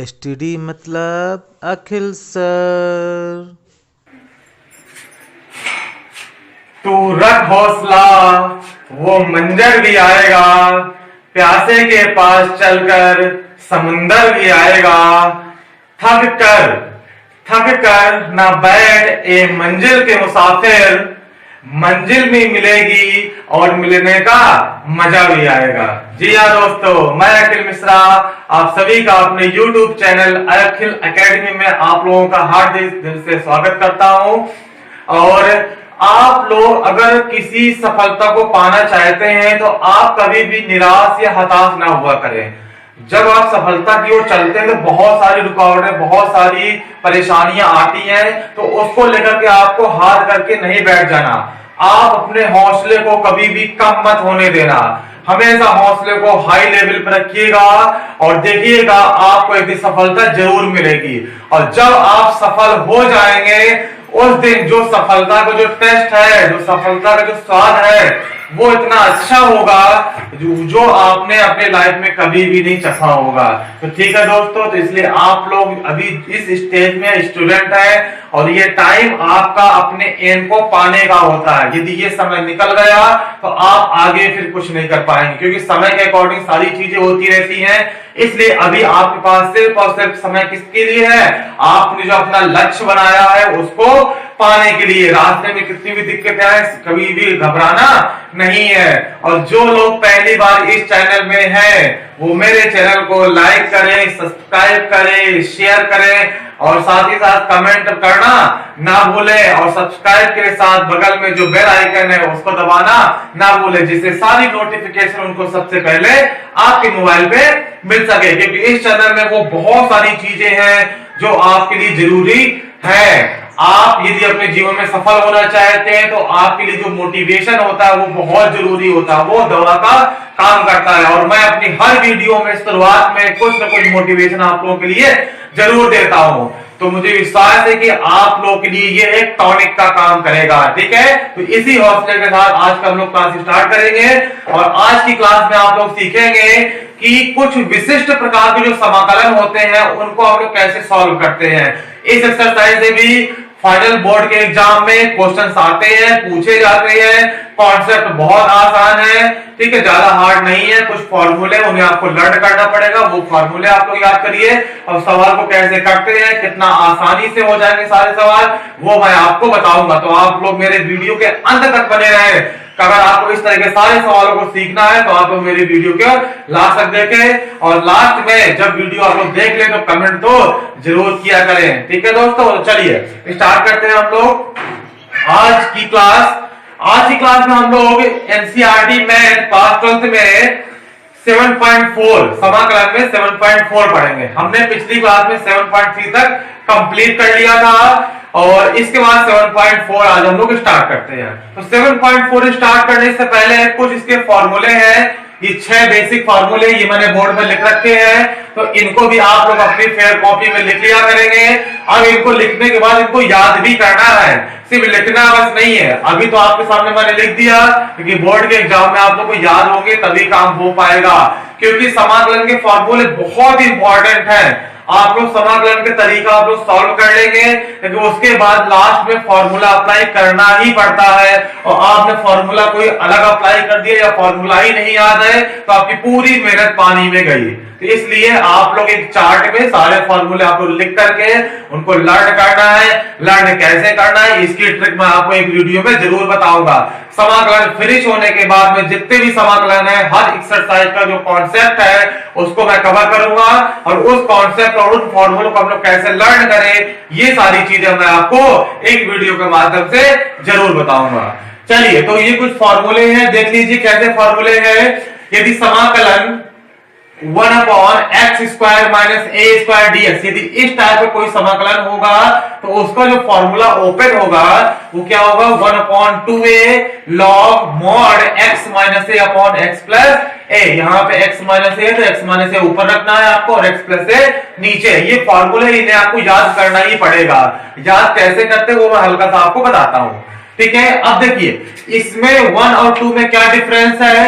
STD मतलब अखिल sir. तू रख हौसला, वो मंजर भी आएगा, प्यासे के पास चलकर समुंदर भी आएगा। थक कर ना बैठ ए मंजिल के मुसाफिर, मंजिल भी मिलेगी और मिलने का मजा भी आएगा। जी हाँ दोस्तों, मैं अखिल मिश्रा आप सभी का अपने YouTube चैनल अखिल एकेडमी में आप लोगों का हार्दिक दिल से स्वागत करता हूं। और आप लोग अगर किसी सफलता को पाना चाहते हैं तो आप कभी भी निराश या हताश ना हुआ करें। जब आप सफलता की ओर चलते हैं तो बहुत सारी रुकावटें, बहुत सारी परेशानियां आती हैं, तो उसको लेकर के आपको हार करके नहीं बैठ जाना। आप अपने हौसले को कभी भी कम मत होने देना, हमेशा हौसले को हाई लेवल पर रखिएगा और देखिएगा आपको एक दिन सफलता जरूर मिलेगी। और जब आप सफल हो जाएंगे उस दिन जो सफलता का जो टेस्ट है, जो सफलता का जो स्वाद है, वो इतना अच्छा होगा जो आपने अपने लाइफ में कभी भी नहीं चखा होगा। तो ठीक है दोस्तों, तो इसलिए आप लोग अभी इस स्टेज में स्टूडेंट है और ये टाइम आपका अपने एम को पाने का होता है। यदि ये समय निकल गया तो आप आगे फिर कुछ नहीं कर पाएंगे, क्योंकि समय के अकॉर्डिंग सारी चीजें होती रहती हैं। इसलिए अभी आपके पास सिर्फ और सिर्फ समय किसके लिए है? आपने जो अपना लक्ष्य बनाया है उसको पाने के लिए। रास्ते में कितनी भी दिक्कतें आए कभी भी घबराना नहीं है। और जो लोग पहली बार इस चैनल में हैं वो मेरे चैनल को लाइक करें, सब्सक्राइब करें, शेयर करें और साथ ही साथ कमेंट करना ना भूलें। और सब्सक्राइब के साथ बगल में जो बेल आइकन है उसको दबाना ना भूलें, जिससे सारी नोटिफिकेशन उनको सबसे पहले आपके मोबाइल पे मिल सके। क्योंकि इस चैनल में वो बहुत सारी चीजें हैं जो आपके लिए जरूरी है। आप यदि अपने जीवन में सफल होना चाहते हैं तो आपके लिए जो मोटिवेशन होता है वो बहुत जरूरी होता है, वो दवा का काम करता है। और मैं अपनी हर वीडियो में शुरुआत में कुछ न कुछ मोटिवेशन आप लोगों के लिए जरूर देता हूं। तो मुझे विश्वास है कि आप लोगों के लिए ये एक टॉनिक का काम करेगा। ठीक है, तो इसी हौसले के साथ आज का हम लोग क्लास स्टार्ट करेंगे। और आज की क्लास में आप लोग सीखेंगे कि कुछ विशिष्ट प्रकार के जो समाकलन होते हैं उनको हम लोग कैसे सॉल्व करते हैं। इस एक्सरसाइज से भी फाइनल बोर्ड के एग्जाम में क्वेश्चंस आते हैं, पूछे जाते हैं। कॉन्सेप्ट बहुत आसान है, ठीक है, ज्यादा हार्ड नहीं है। कुछ फॉर्मूले उन्हें आपको लर्न करना पड़ेगा, वो फॉर्मूले आप लोग याद करिए। और सवाल को कैसे करते हैं, कितना आसानी से हो जाएंगे सारे सवाल, वो मैं आपको बताऊंगा। तो आप लोग मेरे वीडियो के अंत तक बने रहे। अगर आपको इस तरह के सारे सवालों को सीखना है तो आप लोग मेरी वीडियो के लास्ट तक देखें और लास्ट में जब वीडियो आप लोग देख ले तो कमेंट तो जरूर किया करें। ठीक है दोस्तों, तो चलिए स्टार्ट करते हैं हम लोग आज की क्लास। आज की क्लास में हम लोग एनसीईआरटी मैथ क्लास 12 में 7.4 समाकलन में 7.4 पढ़ेंगे। हमने पिछली क्लास में 7.3 तक कंप्लीट कर लिया था और इसके बाद 7.4 आज हम लोग स्टार्ट करते हैं। तो 7.4 स्टार्ट करने से पहले कुछ इसके फॉर्मूले हैं। ये 6 बेसिक फॉर्मूले ये मैंने बोर्ड पे लिख रखे हैं, तो इनको भी आप लोग अपनी फेयर कॉपी में लिख लिया करेंगे। अब इनको लिखने के बाद इनको याद भी करना है, सिर्फ लिखना बस नहीं है। अभी तो आपके सामने मैंने लिख दिया क्योंकि बोर्ड के एग्जाम में आप लोग को याद होंगे तभी काम हो पाएगा। क्योंकि समाकलन के फॉर्मूले बहुत इंपॉर्टेंट है। आप लोग समाकलन के तरीका आप लोग सॉल्व कर लेंगे, लेकिन उसके बाद लास्ट में फॉर्मूला अप्लाई करना ही पड़ता है। और आपने फॉर्मूला कोई अलग अप्लाई कर दिया या फॉर्मूला ही नहीं याद है तो आपकी पूरी मेहनत पानी में गई। तो इसलिए आप लोग एक चार्ट में सारे फॉर्मूले आप लोग लिख करके उनको लर्न करना है। लर्न कैसे करना है इसकी ट्रिक मैं आपको एक वीडियो में जरूर बताऊंगा। समाकलन फिनिश होने के बाद में जितने भी समाकलन है, हर एक्सरसाइज का जो कॉन्सेप्ट है उसको मैं कवर करूंगा और उस कॉन्सेप्ट और उन फॉर्मूलों को हम लोग कैसे लर्न करें ये सारी चीजें मैं आपको एक वीडियो के माध्यम से जरूर बताऊंगा। चलिए, तो ये कुछ फॉर्मूले हैं, देख लीजिए कैसे फॉर्मूले हैं। यदि समाकलन 1/x² - a² dx, यदि इस टाइप का कोई समाकलन होगा तो उसका जो फॉर्मूला ओपन होगा वो क्या होगा? 1/2a log mod x - a x a। यहाँ पे x - a तो x - a ऊपर रखना है आपको और x a नीचे। ये फॉर्मूले इन्हें आपको याद करना ही पड़ेगा। याद कैसे करते वो मैं हल्का सा आपको बताता हूं। ठीक है, अब देखिए इसमें 1 और 2 में क्या डिफरेंस है।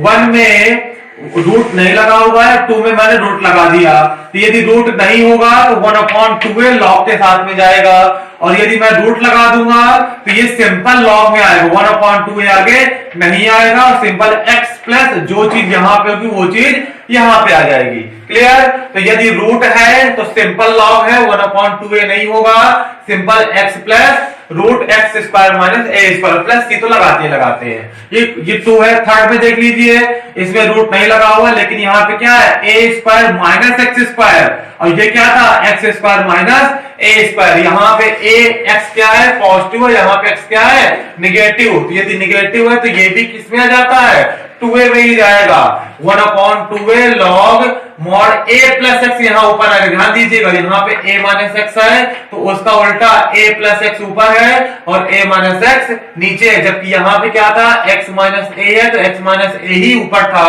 1 में रूट नहीं लगा हुआ है, 2 में मैंने रूट लगा दिया, तो यदि रूट नहीं होगा तो 1/2 लॉग के साथ में जाएगा, और यदि मैं रूट लगा दूंगा तो ये सिंपल लॉग में आएगा, 1/2 आगे नहीं आएगा, और सिंपल x प्लस जो चीज यहां पे होगी वो चीज यहां पे आ जाएगी। क्लियर? तो यदि रूट है तो सिंपल लॉग है, 1/2 नहीं होगा, simple x plus root x square minus a square plus c तो लगाते हैं। ये 2 है, थर्ड में देख लीजिए, इसमें रूट नहीं लगा हुआ, लेकिन यहाँ पे क्या है, a square minus x square, और ये क्या था, x square minus a square. यहाँ पे ए एक्स क्या है, पॉजिटिव है, यहाँ पे एक्स क्या है, निगेटिव। तो यदि निगेटिव है तो ये भी किसमें आ जाता है, 2a में ही जाएगा, 1/2 लॉग मॉड ए प्लस एक्स यहाँ ऊपर आएगा। ध्यान दीजिएगा, यहाँ पे a माइनस एक्स है तो उसका उल्टा a प्लस एक्स ऊपर है और a माइनस एक्स नीचे है, जबकि यहाँ पे क्या था, x माइनस ए है तो x माइनस ए ही ऊपर था,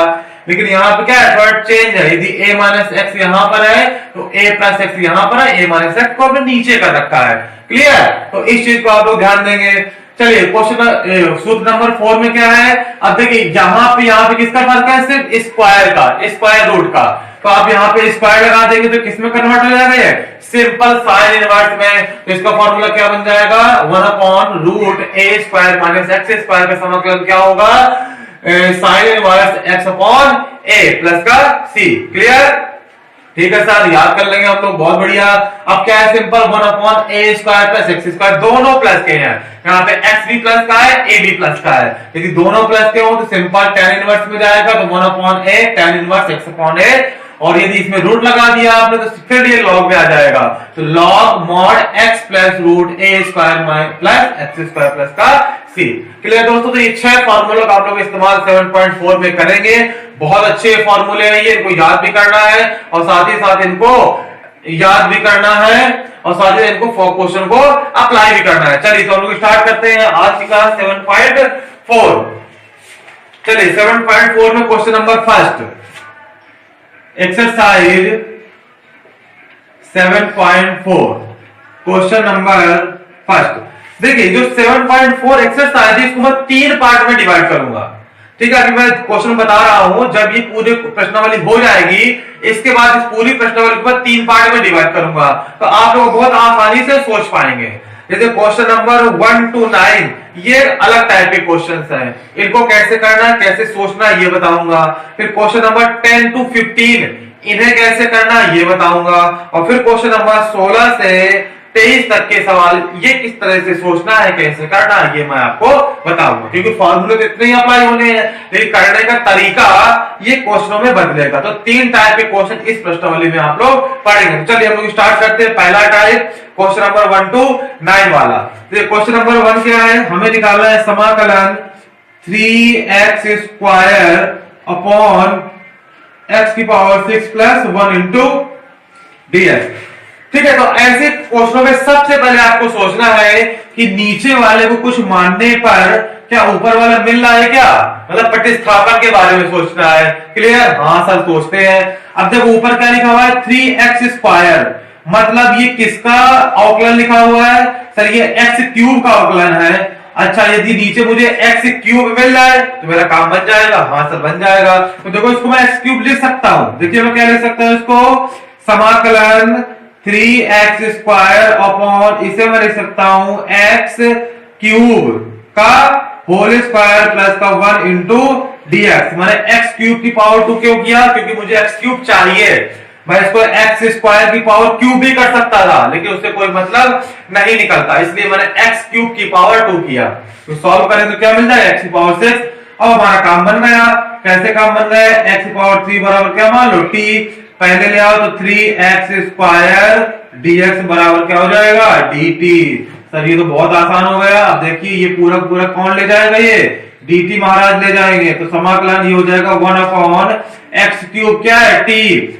लेकिन यहाँ पे क्या है, वर्ड चेंज है। यदि a माइनस एक्स यहाँ पर है तो a प्लस एक्स यहाँ पर है, a माइनस एक्स को हमने नीचे कर रखा है। क्लियर? तो इस चीज को आप लोग ध्यान देंगे। चलिए क्वेश्चन सूत्र नंबर 4 में क्या है, अब देखिए यहाँ पे किसका फर्क है, सिर्फ स्क्वायर का, स्क्वायर रूट का, तो आप यहाँ पे स्क्वायर लगा देंगे तो किसमें कन्वर्ट हो जाएगा, ये सिंपल साइन इनवर्स में। तो इसका फॉर्मूला क्या बन जाएगा, 1/√a² माइनस एक्स स्क्वायर का समाकलन क्या होगा, sine inverse x upon a plus का c। क्लियर? ठीक है सर, याद कर लेंगे हम लोग, बहुत बढ़िया। अब क्या है, सिंपल 1/a² प्लस x², दोनों प्लस के हैं, यहाँ पे x भी प्लस का है, a भी प्लस का है, यदि दोनों प्लस के हो तो सिंपल tan इनवर्स में जाएगा, तो 1/a tan inverse x upon a, और यदि इसमें रूट लगा दिया आपने तो फिर ये लॉग में आ जाएगा, तो log mod x plus root a² plus x² plus का c। क्लियर दोस्तों? तो ये 6 फॉर्मूला का आप लोग इस्तेमाल 7.4 में करेंगे। बहुत अच्छे फॉर्मूले हैं ये, इनको याद भी करना है और साथ ही साथ इनको याद भी करना है और साथ ही इनको क्वेश्चन को अप्लाई भी करना है। चलिए तो हम लोग स्टार्ट करते हैं आज का 7.4। चलिए 7.4 में question number first, exercise 7.4 question number first. देखिए जो 7.4 एक्सरसाइज है इसको मैं 3 पार्ट में डिवाइड करूंगा। ठीक है, अभी मैं क्वेश्चन बता रहा हूं, जब ये पूरी प्रश्नावली हो जाएगी इसके बाद इस पूरी प्रश्नावली को 3 पार्ट में डिवाइड करूंगा, तो आप लोग बहुत आसानी से सोच पाएंगे। जैसे क्वेश्चन नंबर 1 to 9 ये अलग टाइप के क्वेश्चंस हैं, इनको कैसे करना है, कैसे सोचना है ये बताऊंगा। फिर क्वेश्चन नंबर 10 to 15 इन्हें कैसे करना है ये बताऊंगा, और फिर क्वेश्चन नंबर 16 से 23 तक के सवाल ये किस तरह से सोचना है, कैसे करना है ये मैं आपको बताऊंगा, क्योंकि फॉर्मूले तो इतने ही अप्लाई होने हैं, लेकिन करने का तरीका ये क्वेश्चनों में बदलेगा। तो 3 टाइप के क्वेश्चन इस प्रश्नावली में आप लोग पढ़ेंगे। तो चलिए हम लोग स्टार्ट करते हैं। पहला टाइप क्वेश्चन नंबर 1 to 9 वाला। तो क्वेश्चन नंबर 1 क्या है, हमें निकालना है समाकलन 3x² upon x⁻6 plus 1 into dx। ठीक है, तो ऐसे क्वेश्चनों में सबसे पहले आपको सोचना है कि नीचे वाले को कुछ मानने पर क्या ऊपर वाला मिल रहा है क्या, मतलब प्रतिस्थापन के बारे में सोचना है। क्लियर? हाँ सर सोचते हैं। अब देखो ऊपर क्या लिखा हुआ है, 3x², मतलब ये किसका अवकलन लिखा हुआ है, सर ये x³ का अवकलन है। अच्छा, यदि नीचे मुझे x³ मिल जाए तो मेरा काम बन जाएगा। हाँ सर बन जाएगा। तो देखो इसको मैं x³ लिख सकता हूं। देखिए मैं क्या लिख सकता हूं इसको, समाकलन 3x² अपॉन इसे मैं लिख सकता हूं x³ का होल स्क्वायर प्लस का 1 इंटू dx। मैंने x³ की पावर 2 क्यों किया, क्योंकि मुझे x³ चाहिए। मैं इसको x² की पावर क्यूब भी कर सकता था, लेकिन उससे कोई मतलब नहीं निकलता, इसलिए मैंने x³ की पावर 2 किया। तो सॉल्व करें तो क्या मिल जाए, x⁻6। अब हमारा काम बन गया। कैसे काम बन गया, x⁻3 बराबर क्या मान लो t, पहले ले आओ तो 3x² dx बराबर क्या हो जाएगा, dt। सर ये तो बहुत आसान हो गया। अब देखिए ये पूरा पूरा कौन ले जाएगा, ये dt महाराज ले जाएंगे, तो समाकलन ये हो जाएगा 1/x³ क्या है t,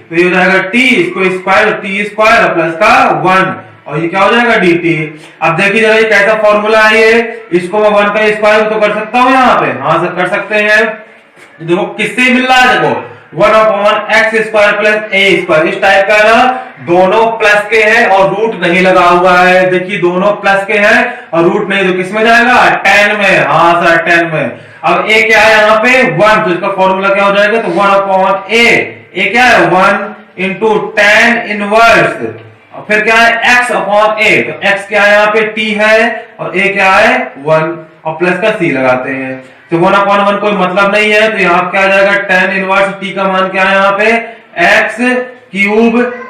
तो ये हो जाएगा t, इसको स्क्वायर t² प्लस का 1, और ये क्या हो जाएगा dt। अब देखिए जरा ये कैसा फॉर्मूला है, ये इसको मैं 1 का स्क्वायर तो कर सकता हूं यहाँ पे। हाँ सर कर सकते हैं। देखो किससे मिल रहा है, देखो 1/x² प्लस a²। इस टाइप का ना, दोनों प्लस के हैं और रूट नहीं लगा हुआ है। देखिए दोनों प्लस के हैं और रूट नहीं, तो किस में जाएगा? 10 में। हाँ सर 10 में। अब a क्या है यहाँ पे? 1, तो इसका फॉर्मूला क्या हो जाएगा? तो 1/a। a क्या है? 1 इंटू 10 इनवर्स, और फिर क्या है? x/a। तो x क्या है यहाँ पे? t है, और a क्या है? 1, और प्लस का c लगाते हैं। तो 1/1 कोई मतलब नहीं है, तो यहाँ क्या आ जाएगा? 10 इनवर्स t का मान क्या है यहाँ पे? x³,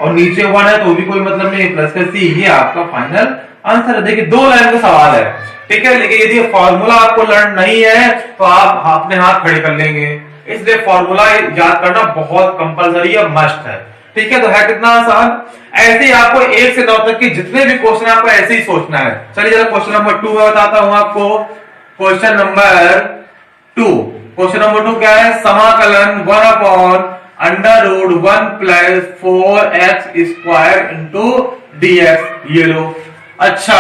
और नीचे 1 है तो भी कोई मतलब नहीं, प्लस का c। ये आपका फाइनल आंसर है। देखिए 2 लाइन का सवाल है, ठीक है। लेकिन यदि फॉर्मूला आपको लर्न नहीं है तो आप अपने हाथ खड़े कर लेंगे, इसलिए फॉर्मूला याद करना बहुत कंपलसरी है, मस्ट है, ठीक है। तो है कितना आसान। ऐसे ही आपको 1 से 9 तक के जितने भी क्वेश्चन आपको ऐसे ही सोचना है। चलिए जरा क्वेश्चन नंबर 2 में बताता हूं आपको। क्वेश्चन नंबर 2, क्वेश्चन नंबर 2 क्या है? समाकलन 1/√1 प्लस 4x² इंटू dx। ये लो। अच्छा,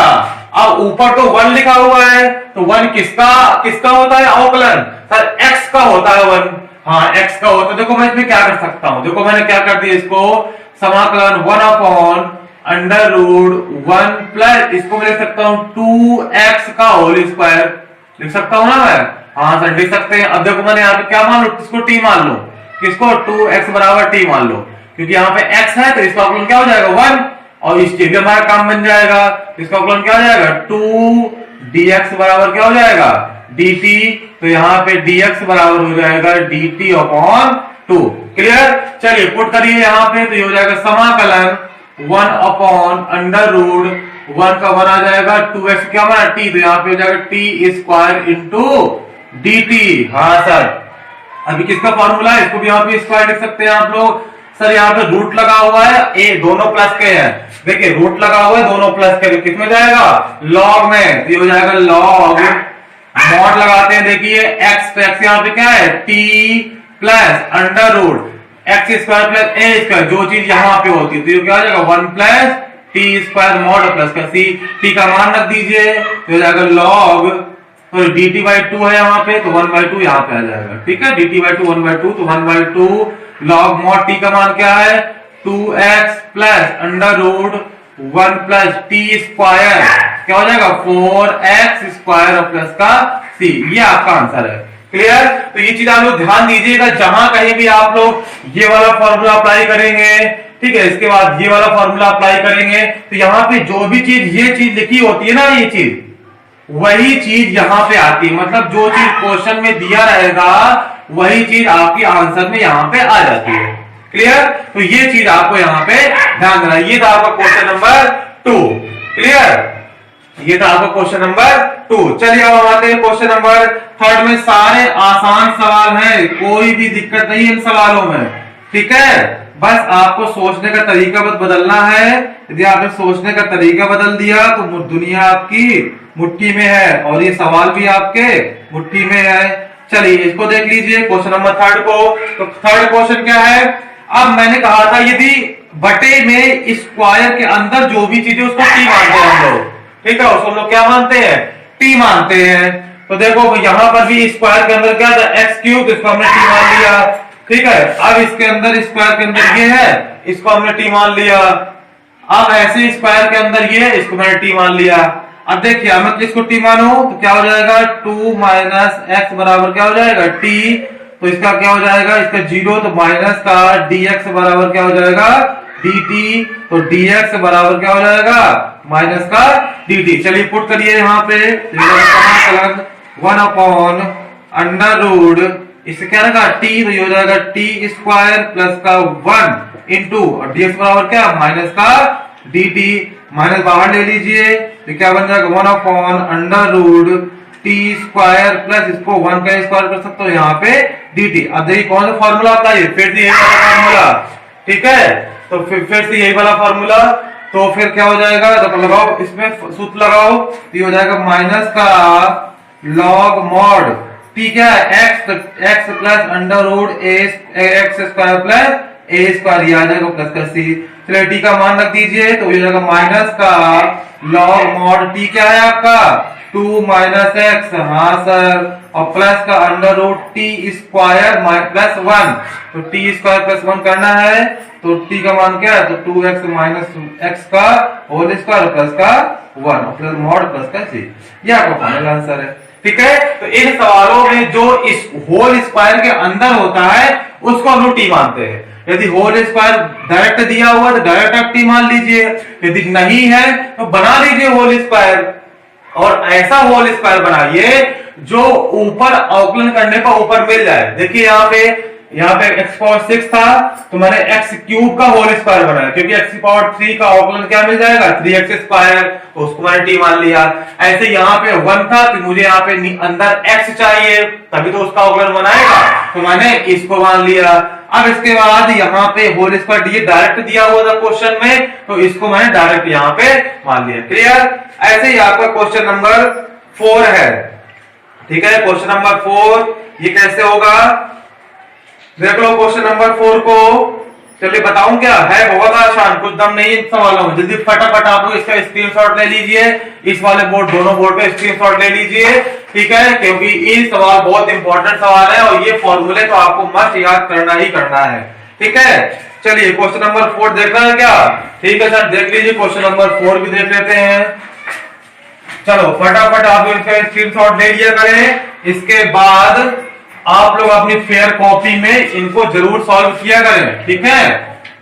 अब ऊपर तो 1 लिखा हुआ है, तो 1 किसका होता है अवकलन? सर x का होता है 1। हाँ x का होता है। देखो मैं इसमें क्या कर सकता हूं, देखो मैंने क्या कर दिया इसको, समाकलन 1/√1 प्लस, इसको मैं लिख सकता हूं 2x का होल स्क्वायर। लिख सकता हूं ना मैं? हाँ सर लिख सकते हैं। अब देखो मैंने यहाँ पे क्या मान लो, किसको t मान लो, किसको? 2x बराबर t मान लो, क्योंकि यहाँ पे x है तो इसका अवकलन क्या हो जाएगा? 1, और इसके भी हमारा काम बन जाएगा। इसका अवकलन क्या हो जाएगा? 2dx बराबर क्या हो जाएगा? dt। तो यहाँ पे dx बराबर हो जाएगा dt/2। क्लियर? चलिए पुट करिए यहाँ पे, तो ये हो जाएगा समाकलन 1/√1 का 1 आ जाएगा, 2x क्या हमारा t, तो यहाँ पे हो जाएगा t² इंटू dt। हाँ सर, अभी किसका फॉर्मूला है? इसको भी यहाँ पे स्क्वायर लिख सकते हैं आप लोग। सर यहाँ पे रूट लगा हुआ है, ए दोनों प्लस के हैं। देखिए रूट लगा हुआ है, दोनों प्लस के, किस में जाएगा? लॉग में। तो ये हो जाएगा लॉग, मॉड लगाते हैं। देखिए x, तो x यहाँ पे क्या है? t plus √x² plus a², जो चीज यहाँ पे होती है, तो ये क्या हो जाएगा? 1 प्लस t² मॉड प्लस का c। t का मान रख दीजिए, तो हो जाएगा लॉग, तो dt/2 है यहाँ पे, तो 1/2 यहाँ पे आ जाएगा, ठीक है। dt/2 1/2, तो 1/2 लॉग मॉड t का मान क्या है? 2x प्लस √1 प्लस t², क्या हो जाएगा? 4x² और प्लस का c। ये आपका आंसर है। क्लियर? तो ये चीज आप लोग ध्यान दीजिएगा, जहां कहीं भी आप लोग ये वाला फॉर्मूला अप्लाई करेंगे, ठीक है, इसके बाद ये वाला फॉर्मूला अप्लाई करेंगे, तो यहाँ पे जो भी चीज, ये चीज लिखी होती है ना, ये चीज वही चीज यहाँ पे आती है। मतलब जो चीज क्वेश्चन में दिया रहेगा वही चीज आपकी आंसर में यहाँ पे आ जाती है। क्लियर? तो ये चीज आपको यहाँ पे ध्यान देना। ये था आपका क्वेश्चन नंबर 2। क्लियर? ये था आपका क्वेश्चन नंबर 2। चलिए अब हम आते हैं क्वेश्चन नंबर 3 में। सारे आसान सवाल हैं, कोई भी दिक्कत नहीं इन सवालों में, ठीक है। बस आपको सोचने का तरीका बदलना है। यदि आपने सोचने का तरीका बदल दिया तो दुनिया आपकी मुट्ठी में है और ये सवाल भी आपके मुट्ठी में है। चलिए इसको देख लीजिए क्वेश्चन नंबर 3 को। तो थर्ड क्वेश्चन क्या है? अब मैंने कहा था यदि बटे में स्क्वायर के अंदर जो भी चीजें उसको टी मानते हैं हम लोग, ठीक है, उसको हम लोग क्या मानते हैं? टी मानते हैं। तो देखो यहाँ पर भी स्क्वायर के अंदर क्या था? x³, इसको हमने टी मान लिया, ठीक है। अब इसके अंदर स्क्वायर के अंदर ये है, इसको हमने टी मान लिया। अब ऐसे स्क्वायर के अंदर ये, इसको मैंने टी मान लिया। अब देखिए मैं किसको टी मानू तो क्या हो जाएगा? 2 - x बराबर क्या हो जाएगा? टी। तो इसका क्या हो जाएगा? इसका 0, तो माइनस का dx बराबर क्या हो जाएगा? dt। तो dx बराबर क्या हो जाएगा? माइनस का dt। चलिए पुट करिए यहाँ पे 1/√, इससे क्या रहेगा? t, तो ये हो जाएगा t² प्लस का 1 इंटू, और dx बराबर क्या? माइनस का dt। माइनस बाहर ले लीजिए तो क्या बन जाएगा? 1/√t² प्लस इसको 1 का स्क्वायर कर सकते हो यहाँ पे dt। अब देखिए कौन सा फॉर्मूला अप्लाई है? फिर से यही वाला फॉर्मूला, ठीक है। तो फिर से यही वाला फॉर्मूला, तो फिर क्या हो जाएगा? तो लगाओ, इसमें सूत्र लगाओ, तो ये हो जाएगा माइनस का लॉग मॉड t क्या है? x plus √x² plus a², ये आ जाएगा प्लस का c। चलिए t का मान रख दीजिए, तो ये हो जाएगा माइनस का लॉग मॉड t क्या है आपका? 2 माइनस एक्स, हाँ सर, और प्लस का under root t square plus 1, तो टी स्क्वायर प्लस 1 करना है, तो टी का मान क्या है, तो 2x माइनस एक्स का होल स्क्वायर प्लस का 1 प्लस मॉड प्लस का c, यह आपका फाइनल आंसर है। ठीक है, तो इन सवालों में जो इस होल स्क्वायर के अंदर होता है उसको हम लोग टी मानते हैं। यदि होल स्क्वायर डायरेक्ट दिया हुआ तो डायरेक्ट आप टी मान लीजिए, यदि नहीं है तो बना लीजिए होल स्क्वायर, और ऐसा होल स्क्वायर बनाइए जो ऊपर अवकलन करने पर ऊपर मिल जाए। देखिए यहाँ पे x पावर 6 था तो मैंने x क्यूब का होल स्क्वायर बनाया, क्योंकि x पावर 3 का अवकलन क्या मिल जाएगा, 3x स्क्वायर, तो उसको मैंने t मान लिया। ऐसे यहाँ पे 1 था तो मुझे यहाँ पे अंदर x चाहिए, तभी तो उसका अवकलन बनाएगा, तो मैंने इसको मान लिया। अब इसके बाद यहाँ पे होल स्क्वायर ये डायरेक्ट दिया हुआ था क्वेश्चन में, तो इसको मैंने डायरेक्ट यहाँ पे मान लिया। क्लियर? ऐसे ही आपका क्वेश्चन नंबर 4 है। ठीक है, क्वेश्चन नंबर 4 ये कैसे होगा, देख लो क्वेश्चन नंबर 4 को। चलिए बताऊं, क्या है, बहुत आसान, कुछ दम नहीं इन सवालों में। जल्दी फटाफट आप लोग इसका स्क्रीनशॉट ले लीजिए, इस वाले बोर्ड, दोनों बोर्ड पे स्क्रीनशॉट ले लीजिए। ठीक है, क्योंकि ये सवाल बहुत इंपॉर्टेंट सवाल है और ये फॉर्मूले तो आपको मस्त याद करना ही करना है। ठीक है, चलिए क्वेश्चन नंबर 4 देखना है क्या? ठीक है सर, देख लीजिए, क्वेश्चन नंबर 4 भी देख लेते हैं। चलो फटाफट आप इसका स्क्रीनशॉट ले लिया करें, इसके बाद आप लोग अपनी फेयर कॉपी में इनको जरूर सॉल्व किया करें। ठीक है,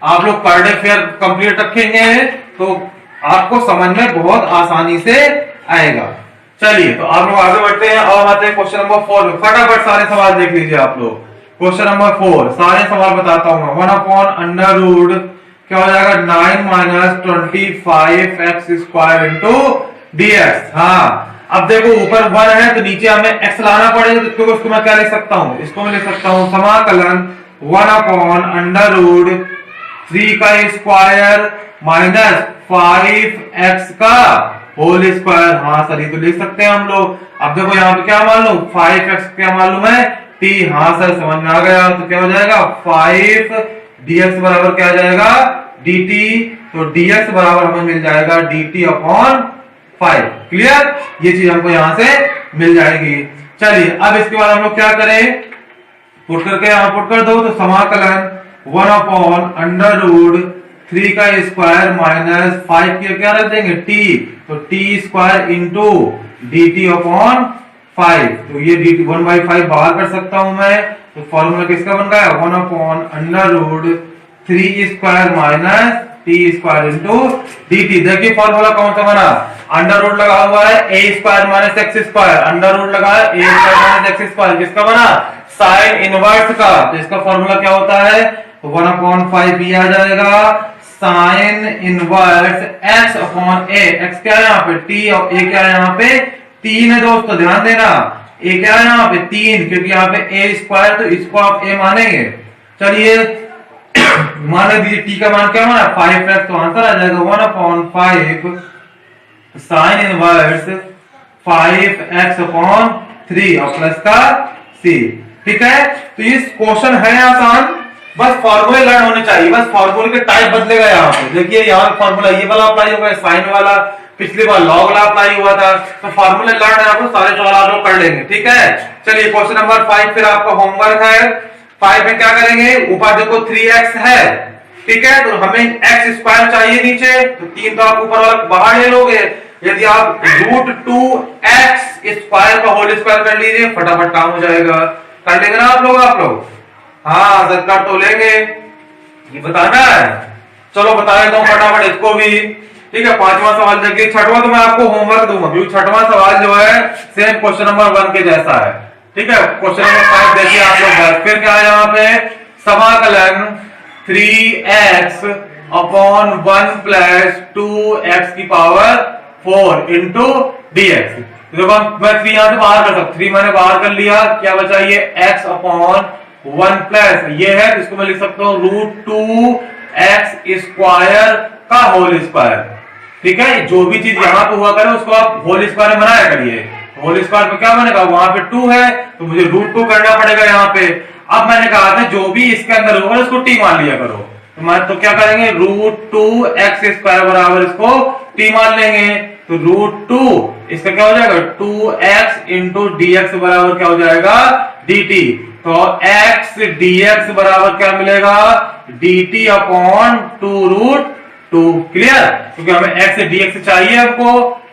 आप लोग पर डे फेयर कंप्लीट रखेंगे तो आपको समझ में बहुत आसानी से आएगा। चलिए तो आप लोग आगे बढ़ते हैं और आते हैं क्वेश्चन नंबर 4 में। फटाफट सारे सवाल देख लीजिए आप लोग। क्वेश्चन नंबर 4 सारे सवाल बताता हूं। 1 अपॉन अंडर रूट क्या हो जाएगा, 9 minus 25 x square into dx। हाँ, अब देखो ऊपर 1 है तो नीचे हमें x लाना पड़ेगा, तो उसको मैं क्या लिख सकता हूं, इसको मैं लिख सकता हूं समाकलन 1 अपॉन अंडर रूट 3 का स्क्वायर माइनस 5x का होल स्क्वायर। हाँ सर, ये तो लिख सकते हैं हम लोग। अब देखो यहाँ पे क्या मालूम, 5x क्या मालूम है, t। हाँ सर, समझ में आ गया, तो क्या हो जाएगा 5 dx बराबर क्या आ जाएगा dt, तो dx बराबर हमें मिल जाएगा dt अपॉन 5। क्लियर, ये चीज हमको यहां से मिल जाएगी। चलिए अब इसके बाद हम लोग क्या करें, पुट करके यहां पुट कर दो, तो समाकलन 1 अपॉन अंडर रूट 3 का स्क्वायर माइनस 5 की क्या रख देंगे t, तो t square into dt upon 5। तो ये dt 1/5 बाहर कर सकता हूं मैं, तो फॉर्मूला किसका बन गया, 1 upon under root 3 square minus t square into dt। देखिए फॉर्मूला कौन सा बना, अंडर रूट लगा हुआ है a square minus x square, under root लगा है a square minus x square, किसका बना, साइन इनवर्स का। तो इसका फॉर्मूला क्या होता है, 1 अपॉन 5 b आ जाएगा sine inverse x upon a। x क्या है यहाँ पे t और a क्या है यहाँ पे 3 है दोस्तों, ध्यान देना, a क्या है यहाँ पे 3, क्योंकि यहाँ पे a स्क्वायर, तो इसको आप a मानेंगे। चलिए मान लीजिए t का मान क्या माना 5x, तो आंसर आ जाएगा 1 upon 5 sine inverse 5x upon 3 और प्लस का c। ठीक है, तो ये क्वेश्चन है आसान, बस फॉर्मूले लर्न होने चाहिए, बस फॉर्मूले के टाइप बदलेगा यहाँ पे। देखिए यहाँ फॉर्मूला ये वाला अप्लाई होगा, साइन वाला पिछली बार लॉग वाला अप्लाई हुआ था, तो फॉर्मूले लर्न है, आपको सारे सवाल आप लोग कर लेंगे। ठीक है, चलिए क्वेश्चन नंबर 5 फिर आपका होमवर्क है। 5 में क्या करेंगे, ऊपर देखो 3x है, ठीक है, तो हमें x स्क्वायर चाहिए नीचे, तो 3 तो आप ऊपर वाला बाहर ले लोगे। यदि आप रूट 2x स्क्वायर का होल स्क्वायर कर लीजिए, फटाफट काम हो जाएगा। कर लेंगे ना आप लोग? हाँ सर, कर तो लेंगे, ये बताना है। चलो बता देता हूँ फटाफट इसको भी। ठीक है, 5वां सवाल देखिए, 6वां तो मैं आपको होमवर्क दूंगा, क्योंकि 6वां सवाल जो है सेम क्वेश्चन नंबर 1 के जैसा है। ठीक है, क्वेश्चन नंबर 5 देखिए आप लोग, फिर क्या है यहाँ पे, समाकलन 3x अपॉन 1 प्लस 2x की पावर 4 इंटू dx। देखो मैं 3 यहां से बाहर कर सकता, 3 मैंने बाहर कर लिया, क्या बचा ये x अपॉन 1 प्लस ये है, इसको मैं लिख सकता हूं रूट 2x स्क्वायर का होल स्क्वायर। ठीक है, जो भी चीज यहां पे हुआ करे उसको आप होल स्क्वायर में बनाया करिए। होल स्क्वायर पे क्या बनेगा, वहां पे 2 है तो मुझे रूट 2 करना पड़ेगा यहाँ पे। अब मैंने कहा था जो भी इसके अंदर होगा उसको t मान लिया करो, तो क्या करेंगे, रूट 2x स्क्वायर बराबर इसको t मान लेंगे। तो √2 इसका क्या हो जाएगा 2x इंटू dx बराबर क्या हो जाएगा dt। तो x dx बराबर क्या मिलेगा dt अपॉन 2√2। क्लियर, क्योंकि हमें x dx चाहिए, हमको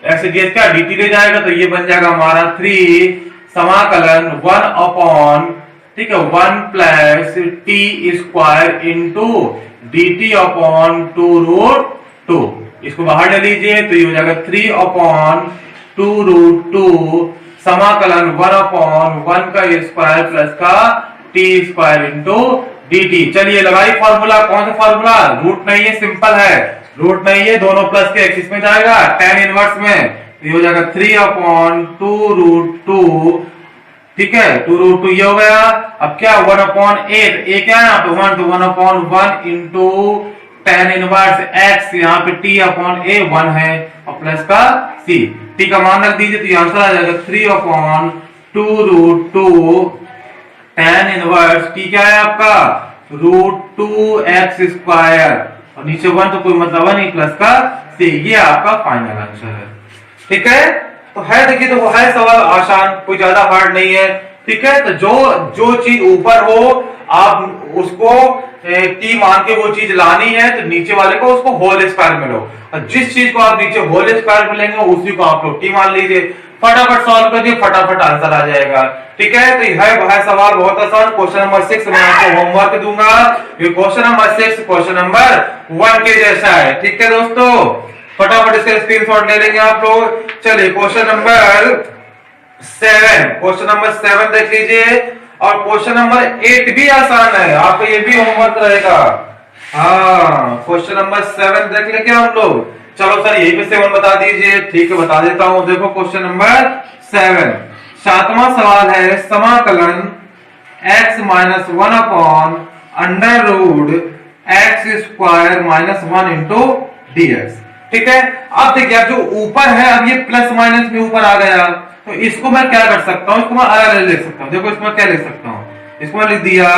x dx क्या dt दे जाएगा, तो ये बन जाएगा हमारा 3 समाकलन 1 अपॉन, ठीक है, 1 plus T square into dt upon 2√2। इसको बाहर ले लीजिए तो ये हो जाएगा 3 अपॉन 2√2 समाकलन 1 अपॉन 1 का स्क्वायर प्लस का टी स्क्वायर इंटू dt। चलिए लगाई फॉर्मूला, कौन सा फॉर्मूला, रूट नहीं है, सिंपल है, रूट नहीं है, दोनों प्लस के एक्सिस में जाएगा tan इनवर्स में, तो ये हो जाएगा 3 अपॉन 2√2, ठीक है, 2√2 ये हो गया। अब क्या 1 अपॉन 8, ए क्या है यहाँ पे 1, तो 1 upon 1 into tan inverse x, यहाँ पे t अपॉन a 1 है और प्लस का c, t का मान रख दीजिए तो ये आंसर आ जाएगा 3 अपॉन 2√2 tan इनवर्स t क्या है आपका √2x स्क्वायर और नीचे 1 तो कोई मतलब नहीं प्लस का c, ये आपका फाइनल आंसर है। ठीक है, तो है, देखिए तो वो है सवाल आसान, कोई ज्यादा हार्ड नहीं है। ठीक है, तो जो चीज ऊपर हो आप उसको टी मान के वो चीज लानी है, तो नीचे वाले को उसको होल स्क्वायर में लो, और जिस चीज को आप नीचे होल स्क्वायर में लेंगे उसी को आप लोग टी मान लीजिए, फटाफट सॉल्व कर दिए, फटाफट आंसर आ जाएगा। ठीक है, तो है सवाल बहुत आसान। क्वेश्चन नंबर 6 मैं आपको होमवर्क दूंगा, ये क्वेश्चन नंबर 6 क्वेश्चन नंबर 1 के जैसा है। ठीक है दोस्तों, फटाफट इसका स्क्रीनशॉट ले लेंगे आप लोग। चलिए क्वेश्चन नंबर 7 देख लीजिए, और क्वेश्चन नंबर 8 भी आसान है, आपको ये भी होमवर्क रहेगा। हाँ, क्वेश्चन नंबर 7 देख लेंगे हम लोग। चलो सर यही पे 7 बता दीजिए, ठीक है बता देता हूं। देखो क्वेश्चन नंबर 7, 7वां सवाल है, समाकलन x minus 1 upon under root x square minus 1 into dx। ठीक है, अब देखिए अब जो ऊपर है, अब ये प्लस माइनस में ऊपर आ गया, तो इसको मैं क्या कर सकता हूं, इसको मैं अलग लिख सकता हूं। देखो इसमें क्या लिख सकता हूं, इसको मैं लिख दिया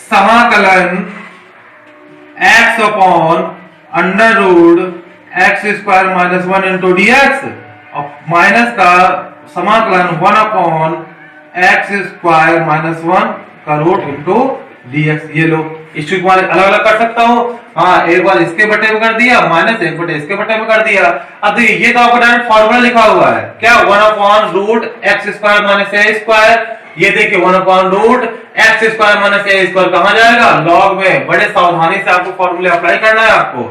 समाकलन x upon under root x square minus 1 into dx, और माइनस का समाकलन 1 अपॉन x स्क्वायर माइनस 1 का रूट इंटू dx। ये लो, इसको अलग अलग कर सकता हूं। हाँ, एक बार इसके बटे में कर दिया, माइनस एक बटे इसके बटे में कर दिया। अब देखिए ये तो आपको डायरेक्ट फॉर्मूला लिखा हुआ है, क्या 1 upon root x square minus a square. ये देखिए 1 upon root x square minus a square कहां जाएगा, लॉग में। बड़े सावधानी से आपको फॉर्मूले अप्लाई करना है आपको।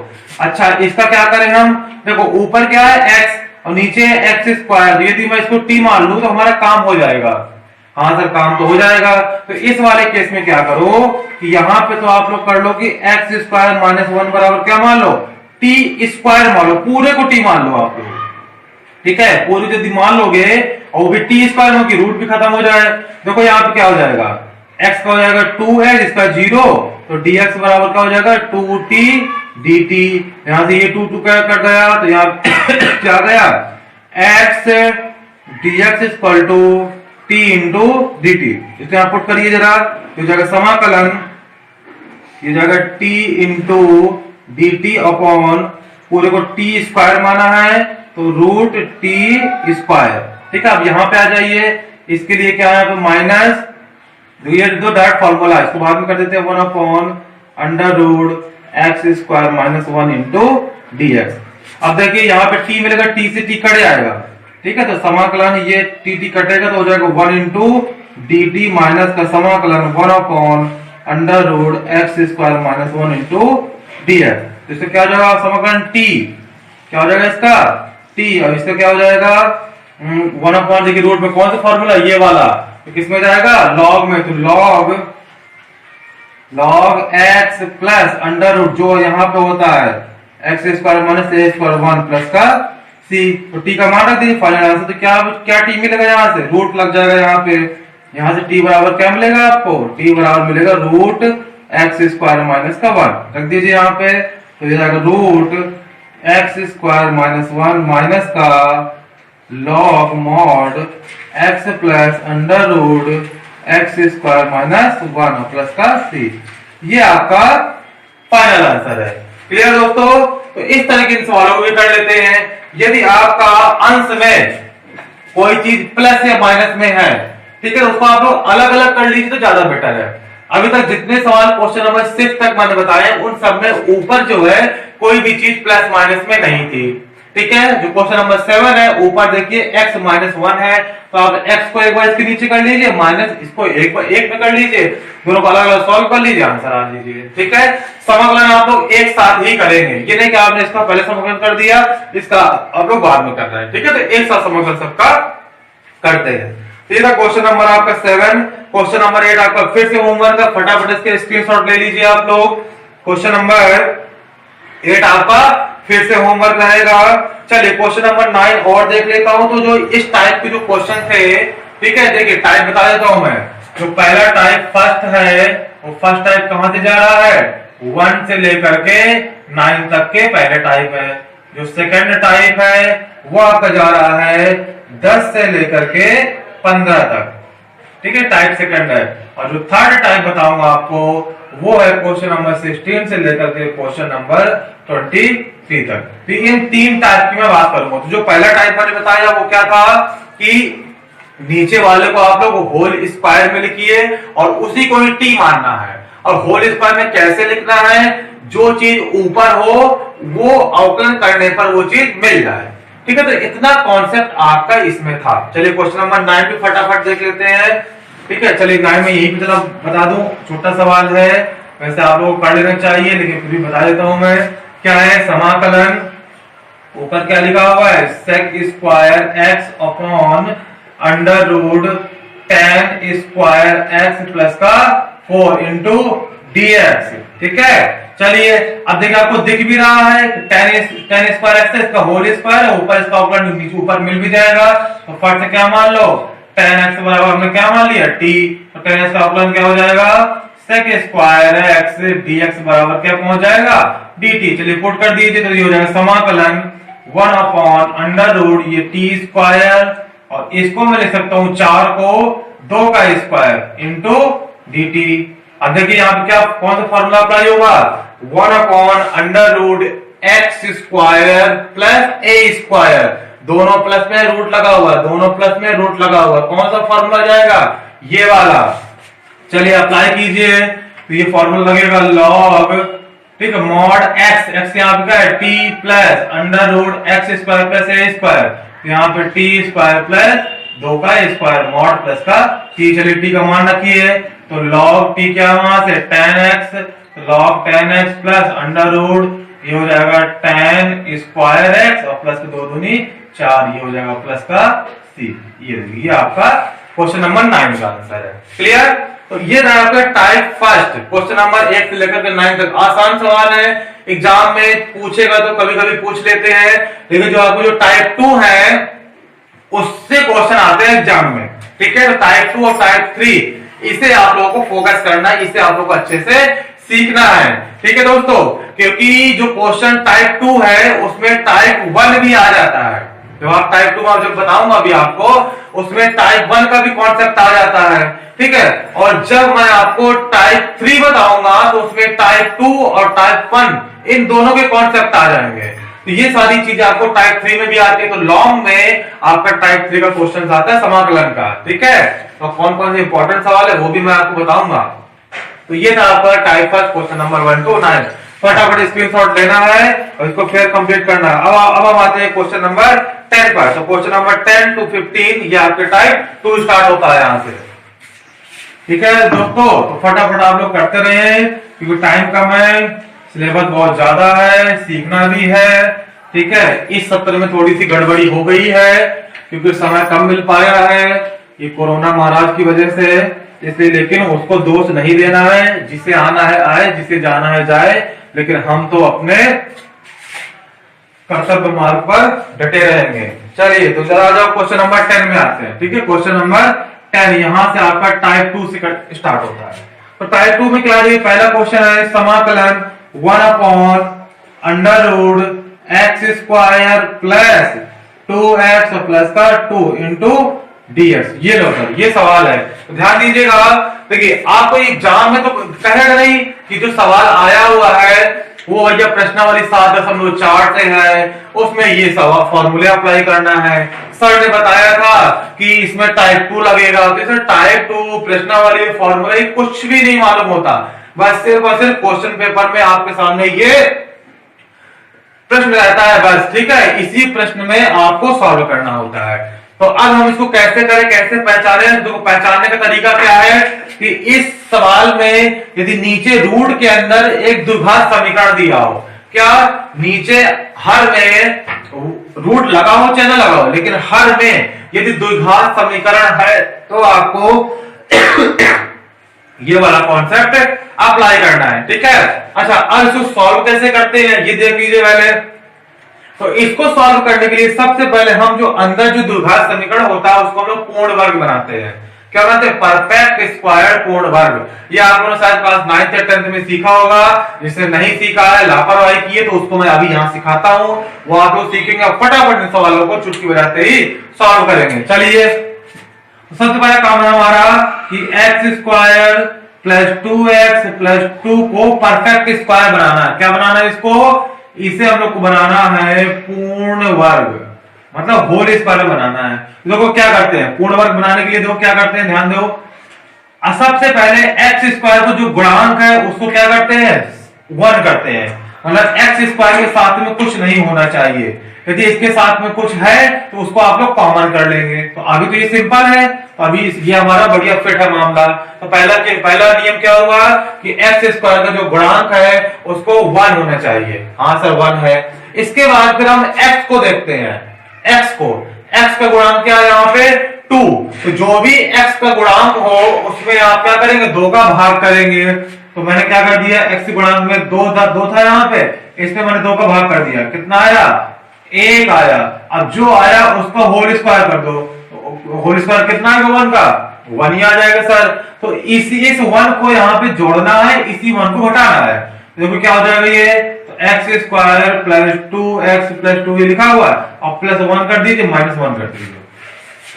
अच्छा, इसका क्या करें हम, देखो ऊपर क्या है x और नीचे है x स्क्वायर, यदि मैं इसको t मान लूं तो हमारा काम हो जाएगा। हाँ सर, काम तो हो जाएगा। तो इस वाले केस में क्या करो कि यहाँ पे तो आप लोग कर लो कि x स्क्वायर माइनस 1 बराबर क्या मान लो, t स्क्वायर मान लो, पूरे को t मान लो आप लोग। ठीक है, पूरी यदि मान लोगे और वो भी t स्क्वायर होगी, रूट भी खत्म हो जाए। देखो यहाँ पे क्या हो जाएगा, x का हो जाएगा 2 है जिसका 0, तो dx बराबर क्या हो जाएगा 2t dt। यहां से ये 2 क्या कट गया, तो यहाँ क्या गया x dx equal to t into dt। इसको यहाँ पुट करिए जरा, तो जाएगा समाकलन, ये जाएगा t इंटू dt अपॉन पूरे को t स्क्वायर माना है तो रूट t स्क्वायर। ठीक है, अब यहाँ पे आ जाइए, इसके लिए क्या है, तो माइनस, ये दो डायरेक्ट फॉर्मूला, इसको बाद में कर देते हैं 1 upon under root x square minus 1 into dx। अब देखिए यहाँ पे t मिलेगा, t से t कट जाएगा। ठीक है, तो समाकलन ये टी कटेगा तो हो जाएगा 1 इंटू डी टी माइनस का समाकलन 1 upon under root x square minus 1 into d x. तो इसका क्या हो जाएगा समाकलन टी, क्या हो जाएगा इसका टी, और इसका क्या हो जाएगा 1 अपॉन, देखिए रूट में कौन सा फॉर्मूला, ये वाला, तो किसमें जाएगा लॉग में, तो log x plus under root जो यहाँ पे होता है x square minus a square 1 plus का सी। तो टी का मान रख दीजिए फाइनल आंसर। तो क्या टी मिलेगा, यहाँ से रूट लग जाएगा, यहाँ पे यहाँ से टी बराबर क्या मिलेगा आपको, टी बराबर मिलेगा रूट एक्स स्क्वायर माइनस का 1 रख दीजिए यहाँ पे। तो ये जाएगा root x square minus 1 minus का log mod x plus under root x square minus 1 plus का सी। ये आपका फाइनल आंसर है। क्लियर दोस्तों, तो इस तरह के सवालों को भी कर लेते हैं। यदि आपका अंश में कोई चीज प्लस या माइनस में है, ठीक है, उसको आप लोग अलग अलग कर लीजिए तो ज्यादा बेटर है। अभी तक जितने सवाल क्वेश्चन नंबर 6 तक मैंने बताए उन सब में ऊपर जो है कोई भी चीज प्लस माइनस में नहीं थी, ठीक है। जो क्वेश्चन नंबर 7 है ऊपर देखिए x माइनस 1 है, तो आप x को एक बार इसके नीचे कर लीजिए, माइनस इसको एक में कर लीजिए, दोनों को अलग अलग सॉल्व कर लीजिए, आंसर आ लीजिए, ठीक है। समाकलन आप लोग एक साथ ही करेंगे, ये नहीं कि आपने इसका पहले समाकलन कर दिया, इसका आप लोग बाद में कर रहे हैं, ठीक है। तो एक साथ समाकलन सबका करते हैं। तो ये था क्वेश्चन नंबर आपका 7। क्वेश्चन नंबर 8 आपका फिर से होमवर्क है, फटाफट इसके स्क्रीनशॉट ले लीजिए आप लोग। क्वेश्चन नंबर 8 आपका फिर से होमवर्क रहेगा। चलिए क्वेश्चन नंबर 9 और देख लेता हूं। तो जो इस टाइप के जो क्वेश्चन थे, ठीक है, देखिए टाइप बता देता हूं मैं। जो पहला टाइप फर्स्ट है, वो फर्स्ट टाइप कहां से जा रहा है, 1 से लेकर के 9 तक के पहले टाइप है। जो सेकंड टाइप है वो आपका जा रहा है 10 से लेकर के 15 तक, ठीक है, टाइप सेकंड है। और जो थर्ड टाइप बताऊंगा आपको वो है क्वेश्चन नंबर 16 से लेकर के क्वेश्चन नंबर 23 तक। तो इन 3 टाइप की मैं बात करूंगा। तो जो पहला टाइप मैंने बताया वो क्या था कि नीचे वाले को आप लोग होल स्क्वायर में लिखिए और उसी को ही टी मानना है। और होल स्क्वायर में कैसे लिखना है, जो चीज ऊपर हो वो अवकलन करने पर वो चीज मिल जाए, ठीक है। तो इतना कॉन्सेप्ट आपका इसमें था। चलिए क्वेश्चन नंबर 9 भी फटाफट देख लेते हैं, ठीक है। चलिए 9 में यही भी बता दूं, छोटा सवाल है, वैसे आप लोगों को कर लेना चाहिए लेकिन फिर भी बता देता हूं मैं। क्या है, समाकलन ऊपर क्या लिखा हुआ है, sec square x upon under root tan square x plus का 4 इंटू dx, ठीक है। चलिए अब देखिए आपको दिख भी रहा है टेन स्क्वायर एक्स है, इसका होल स्क्वायर है, ऊपर इसका अवकलन नीचे ऊपर मिल भी जाएगा। तो फट से क्या मान लो, टेन एक्स बराबर हमने क्या मान लिया टी, तो टेन एक्स का अवकलन क्या हो जाएगा, सेक स्क्वायर एक्स dx बराबर क्या पहुंच जाएगा dt। चलिए पुट कर दीजिए तो ये हो जाएगा समाकलन 1 अपॉन अंडर रूट ये टी स्क्वायर, और इसको मैं लिख सकता हूं 4 को 2 का स्क्वायर इंटू dt। अब देखिए यहाँ पे क्या कौन सा फॉर्मूला अप्लाई होगा, 1 upon under root x square plus a square, दोनों प्लस में रूट लगा हुआ, दोनों प्लस में रूट लगा हुआ, कौन सा फॉर्मूला जाएगा, ये वाला। चलिए अप्लाई कीजिए तो ये फॉर्मूला लगेगा लॉग, ठीक है, मॉड एक्स, एक्स यहाँ पे क्या है t plus under root x square plus a square, यहाँ पे टी स्क्वायर प्लस 2 का स्क्वायर मॉड प्लस का टी। चलिए टी का मान रखिए तो लॉग टी क्या वहां से tan x, log tan x plus under root ये हो जाएगा tan स्क्वायर x और प्लस के 2 दूनी 4, ये हो जाएगा प्लस का c। ये आपका क्वेश्चन नंबर 9 का आंसर है। क्लियर। तो ये रहा आपका टाइप फर्स्ट, क्वेश्चन नंबर 1 से लेकर के 9 तक। आसान सवाल है, एग्जाम में पूछेगा तो कभी कभी पूछ लेते हैं, लेकिन जो आपको जो टाइप 2 है उससे क्वेश्चन आते हैं एग्जाम में, ठीक है। तो टाइप 2 और टाइप 3 इसे आप लोगों को फोकस करना है, इसे आप लोगों को अच्छे से सीखना है, ठीक है दोस्तों। क्योंकि जो क्वेश्चन टाइप 2 है उसमें टाइप 1 भी आ जाता है। जब आप टाइप 2 में जब बताऊंगा अभी आपको, उसमें टाइप 1 का भी कॉन्सेप्ट आ जाता है, ठीक है। और जब मैं आपको टाइप 3 बताऊंगा तो उसमें टाइप 2 और टाइप 1 इन दोनों के कॉन्सेप्ट आ जाएंगे। तो ये सारी चीजें आपको टाइप 3 में भी आती है। तो लॉन्ग में आपका टाइप 3 का क्वेश्चन आता है समाकलन का, ठीक है। तो कौन कौन से इंपॉर्टेंट सवाल है वो भी मैं आपको बताऊंगा। तो ये था आपका type first question number 1 to 9। फटाफट स्क्रीनशॉट लेना है और इसको फिर कंप्लीट करना है। अब हम आते हैं क्वेश्चन नंबर 10 पर। तो क्वेश्चन नंबर 10 to 15 ये आपके टाइप 2 स्टार्ट होता है यहां से, ठीक है दोस्तों। तो फटाफट आप लोग करते रहे क्योंकि टाइम कम है, सिलेबस बहुत ज्यादा है, सीखना भी है, ठीक है। इस सत्र में थोड़ी सी गड़बड़ी हो गई है क्योंकि समय कम मिल पाया है, ये कोरोना महाराज की वजह से, इसलिए। लेकिन उसको दोष नहीं देना है, जिसे आना है आए, जिसे जाना है जाए, लेकिन हम तो अपने कर्तव्य मार्ग पर डटे रहेंगे। चलिए तो जरा जाओ क्वेश्चन नंबर 10 में आते हैं, ठीक है। क्वेश्चन नंबर 10 यहां से आपका टाइप 2 से स्टार्ट होता है। तो टाइप 2 में क्या है, पहला क्वेश्चन है समाकलन 1 upon under root x square plus 2x plus का 2 इंटू dx। ये लो सर, ये सवाल है, तो ध्यान दीजिएगा। देखिए आपको एग्जाम में तो कहेगा नहीं कि जो सवाल आया हुआ है वो भैया प्रश्नावली 7.4 से है, उसमें ये सब फॉर्मूले अप्लाई करना है। सर ने बताया था कि इसमें टाइप 2 लगेगा, तो इसमें टाइप 2 प्रश्नावली फॉर्मूले कुछ भी नहीं मालूम होता, बस सिर्फ और सिर्फ क्वेश्चन पेपर में आपके सामने ये प्रश्न रहता है बस, ठीक है। इसी प्रश्न में आपको सॉल्व करना होता है। तो अब हम इसको कैसे करें, कैसे पहचाने, तो पहचानने का तरीका क्या है कि इस सवाल में यदि नीचे रूट के अंदर एक द्विघात समीकरण दिया हो, क्या नीचे हर में रूट लगा हो चाहे ना लगा हो, लेकिन हर में यदि द्विघात समीकरण है तो आपको ये वाला कॉन्सेप्ट अप्लाई करना है, ठीक है। अच्छा, अब इसको सॉल्व कैसे करते हैं ये देख लीजिए पहले। तो इसको सॉल्व करने के लिए सबसे पहले हम जो अंदर जो द्विघात समीकरण होता है उसको हम लोग पूर्ण वर्ग बनाते हैं। क्या बनाते हैं? परफेक्ट स्क्वायर पूर्ण वर्ग। ये आप लोगों ने शायद क्लास 9th या 10th में सीखा होगा, जिसने नहीं सीखा है, लापरवाही की है, तो उसको मैं अभी यहाँ सिखाता हूँ, वो आप लोग सीखेंगे, फटाफट इन सवालों को चुटकी बजाते ही सॉल्व करेंगे। चलिए, सबसे पहला काम है हमारा कि x square plus 2x plus 2 को परफेक्ट स्क्वायर बनाना है। क्या बनाना है इसको? इसे हम लोग को बनाना है पूर्ण वर्ग, मतलब होल स्क्वायर बनाना है। देखो क्या करते हैं, पूर्ण वर्ग बनाने के लिए देखो क्या करते हैं, ध्यान दो। सबसे पहले एक्स स्क्वायर को जो गुणांक है उसको क्या करते हैं? 1 करते हैं, मतलब एक्स स्क्वायर के साथ में कुछ नहीं होना चाहिए। यदि इसके साथ में कुछ है तो उसको आप लोग कॉमन कर लेंगे। तो अभी तो ये सिंपल है, तो अभी ये हमारा बढ़िया फिट है मामला। तो पहला नियम क्या हुआ कि एक्स स्क्वायर का जो गुणांक है उसको 1 होना चाहिए। हाँ सर 1 है। इसके बाद फिर हम एक्स को देखते हैं, एक्स का गुणांक क्या है यहाँ पे? 2। तो जो भी एक्स का गुणांक हो उसमें आप क्या करेंगे? 2 का भाग करेंगे। तो मैंने क्या कर दिया, एक्स गुणांक में 2 था यहाँ पे, इसमें मैंने 2 का भाग कर दिया। कितना आया? 1 आया। अब जो आया उसका होल स्क्वायर कर दो, तो होल स्क्वायर कितना आएगा? 1 का 1 ही आ जाएगा सर। तो इस 1 को यहाँ पे जोड़ना है, इसी 1 को घटाना है। देखो क्या हो जाएगा ये, तो x square plus 2x plus 2 ये लिखा हुआ है, और प्लस 1 कर दीजिए, -1 कर दीजिए,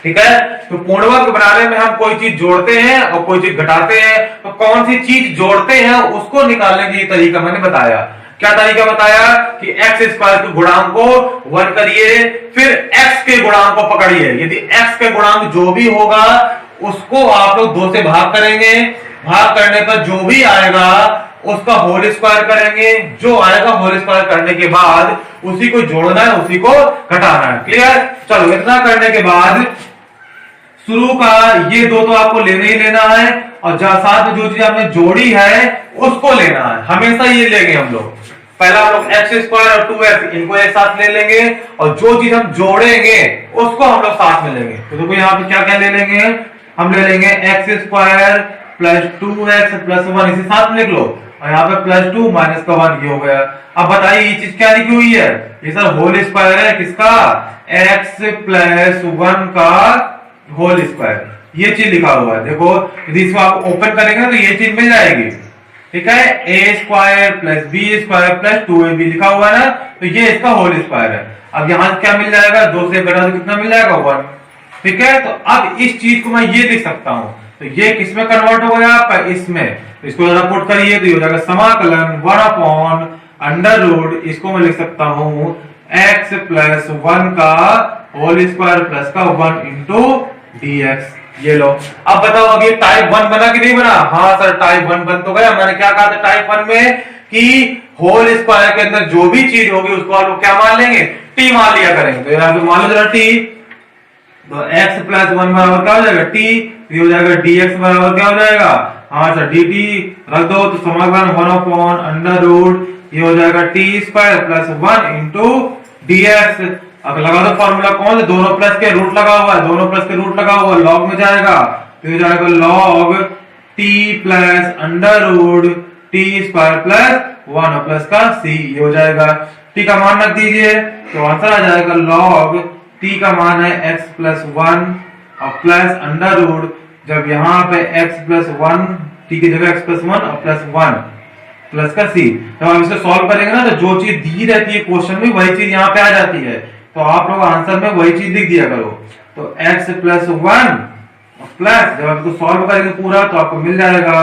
ठीक है। तो पूर्ण वर्ग बनाने में हम कोई चीज जोड़ते हैं और कोई चीज घटाते हैं, तो कौन सी चीज जोड़ते हैं उसको निकालने के तरीका मैंने बताया। क्या तरीका बताया कि एक्स स्क्वायर के गुणांक को 1 करिए, फिर एक्स के गुणांक को पकड़िए। यदि एक्स के गुणांक जो भी होगा उसको आप लोग 2 से भाग करेंगे, भाग करने पर जो भी आएगा उसका होल स्क्वायर करेंगे, जो आएगा होल स्क्वायर करने के बाद उसी को जोड़ना है, उसी को घटाना है। क्लियर? चलो, इतना करने के बाद शुरू का ये 2 तो आपको लेना ही लेना है, और साथ में जो चीज आपने जोड़ी है उसको लेना है। हमेशा ये लेंगे हम लोग, पहला हम लोग एक्स स्क्वायर और 2x इनको एक साथ ले लेंगे, और जो चीज हम जोड़ेंगे उसको हम लोग साथ में लेंगे। तो देखो यहाँ पे क्या क्या ले लेंगे, हम ले लेंगे x square plus 2x plus 1, इसे साथ में लिख लो, और यहाँ पे प्लस 2 माइनस का 1 ये हो गया। अब बताइए ये चीज क्या लिखी हुई है? ये सर होल स्क्वायर है, किसका? x प्लस 1 का होल स्क्वायर, ये चीज लिखा हुआ है। देखो यदि इसको आप ओपन करेंगे तो ये चीज मिल जाएगी, ठीक है। A square plus b square plus 2ab लिखा हुआ है ना, तो ये इसका होल स्क्वायर है। अब यहाँ क्या मिल जाएगा? 2 से घटा तो कितना मिल जाएगा? 1, ठीक है। तो अब इस चीज को मैं ये लिख सकता हूं, तो ये किसमें कन्वर्ट हो गया? इसमें। तो इसको जरा पुट करिए तो ये हो जाएगा समाकलन 1/√, इसको मैं लिख सकता हूं x प्लस 1 का होल स्क्वायर प्लस का 1 इंटू dx। ये लो। अब बताओ, अब ये टाइप 1 बना कि नहीं बना? हाँ सर टाइप 1 बन तो गया। मैंने क्या कहा था टाइप 1 में कि होल स्क्वायर के अंदर जो भी चीज होगी उसको आप लोग क्या मान लेंगे? t मान लिया करेंगे। तो यहाँ पे मान लो जरा t, तो x प्लस 1 बराबर क्या हो जाएगा? t। ये हो जाएगा dx बराबर क्या हो जाएगा? हाँ सर dt रख दो, तो समाकलन 1/√, ये हो जाएगा t square plus 1 into dx। अब लगा दो फॉर्मूला, कौन से? दोनों प्लस के रूट लगा हुआ है, दोनों प्लस के रूट लगा हुआ है, लॉग में जाएगा, तो ये जाएगा log t plus √t square plus 1 plus का c, ये हो जाएगा। t का मान रख दीजिए, तो आंसर आ जाएगा log t का मान है x प्लस 1 और प्लस √ जब यहाँ पे x प्लस 1, t की जगह x प्लस 1 और प्लस 1 प्लस का c। जब आप इसे सॉल्व करेंगे ना, तो जो चीज दी रहती है क्वेश्चन में वही चीज यहाँ पे आ जाती है, तो आप लोग आंसर में वही चीज लिख दिया करो। तो x प्लस 1 प्लस, जब आप इसको सॉल्व करेंगे पूरा तो आपको मिल जाएगा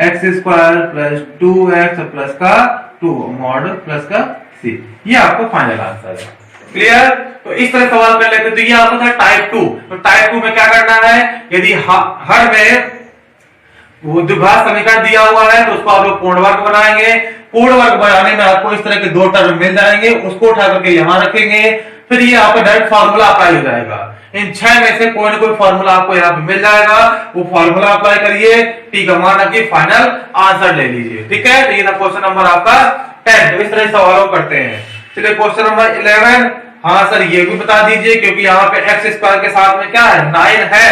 x square plus 2x plus का 2 मॉड प्लस का सी, ये आपको फाइनल आंसर है। क्लियर? तो इस तरह सवाल कर लेते हैं। तो ये आपका था टाइप 2। तो टाइप 2 में क्या करना है, यदि हर में वो द्विघात समीकरण दिया हुआ है तो उसको आप लोग पूर्ण वर्ग बनाएंगे। पूर्ण वर्ग बनाने में आपको इस तरह के दो टर्म मिल जाएंगे, उसको उठा करके यहां रखेंगे, फिर ये आपका डायरेक्ट फॉर्मूला अप्लाई हो जाएगा। इन 6 में से कोई ना कोई फॉर्मूला आपको यहाँ पे मिल जाएगा, वो फॉर्मूला अप्लाई करिए, टी का मान रखिए, फाइनल आंसर ले लीजिए। ठीक है, तो ये था क्वेश्चन नंबर आपका 10। तो इस तरह सवालों करते हैं। चलिए क्वेश्चन नंबर 11। हाँ सर ये भी बता दीजिए, क्योंकि यहाँ पे एक्स स्क्वायर के साथ में क्या है 9 है,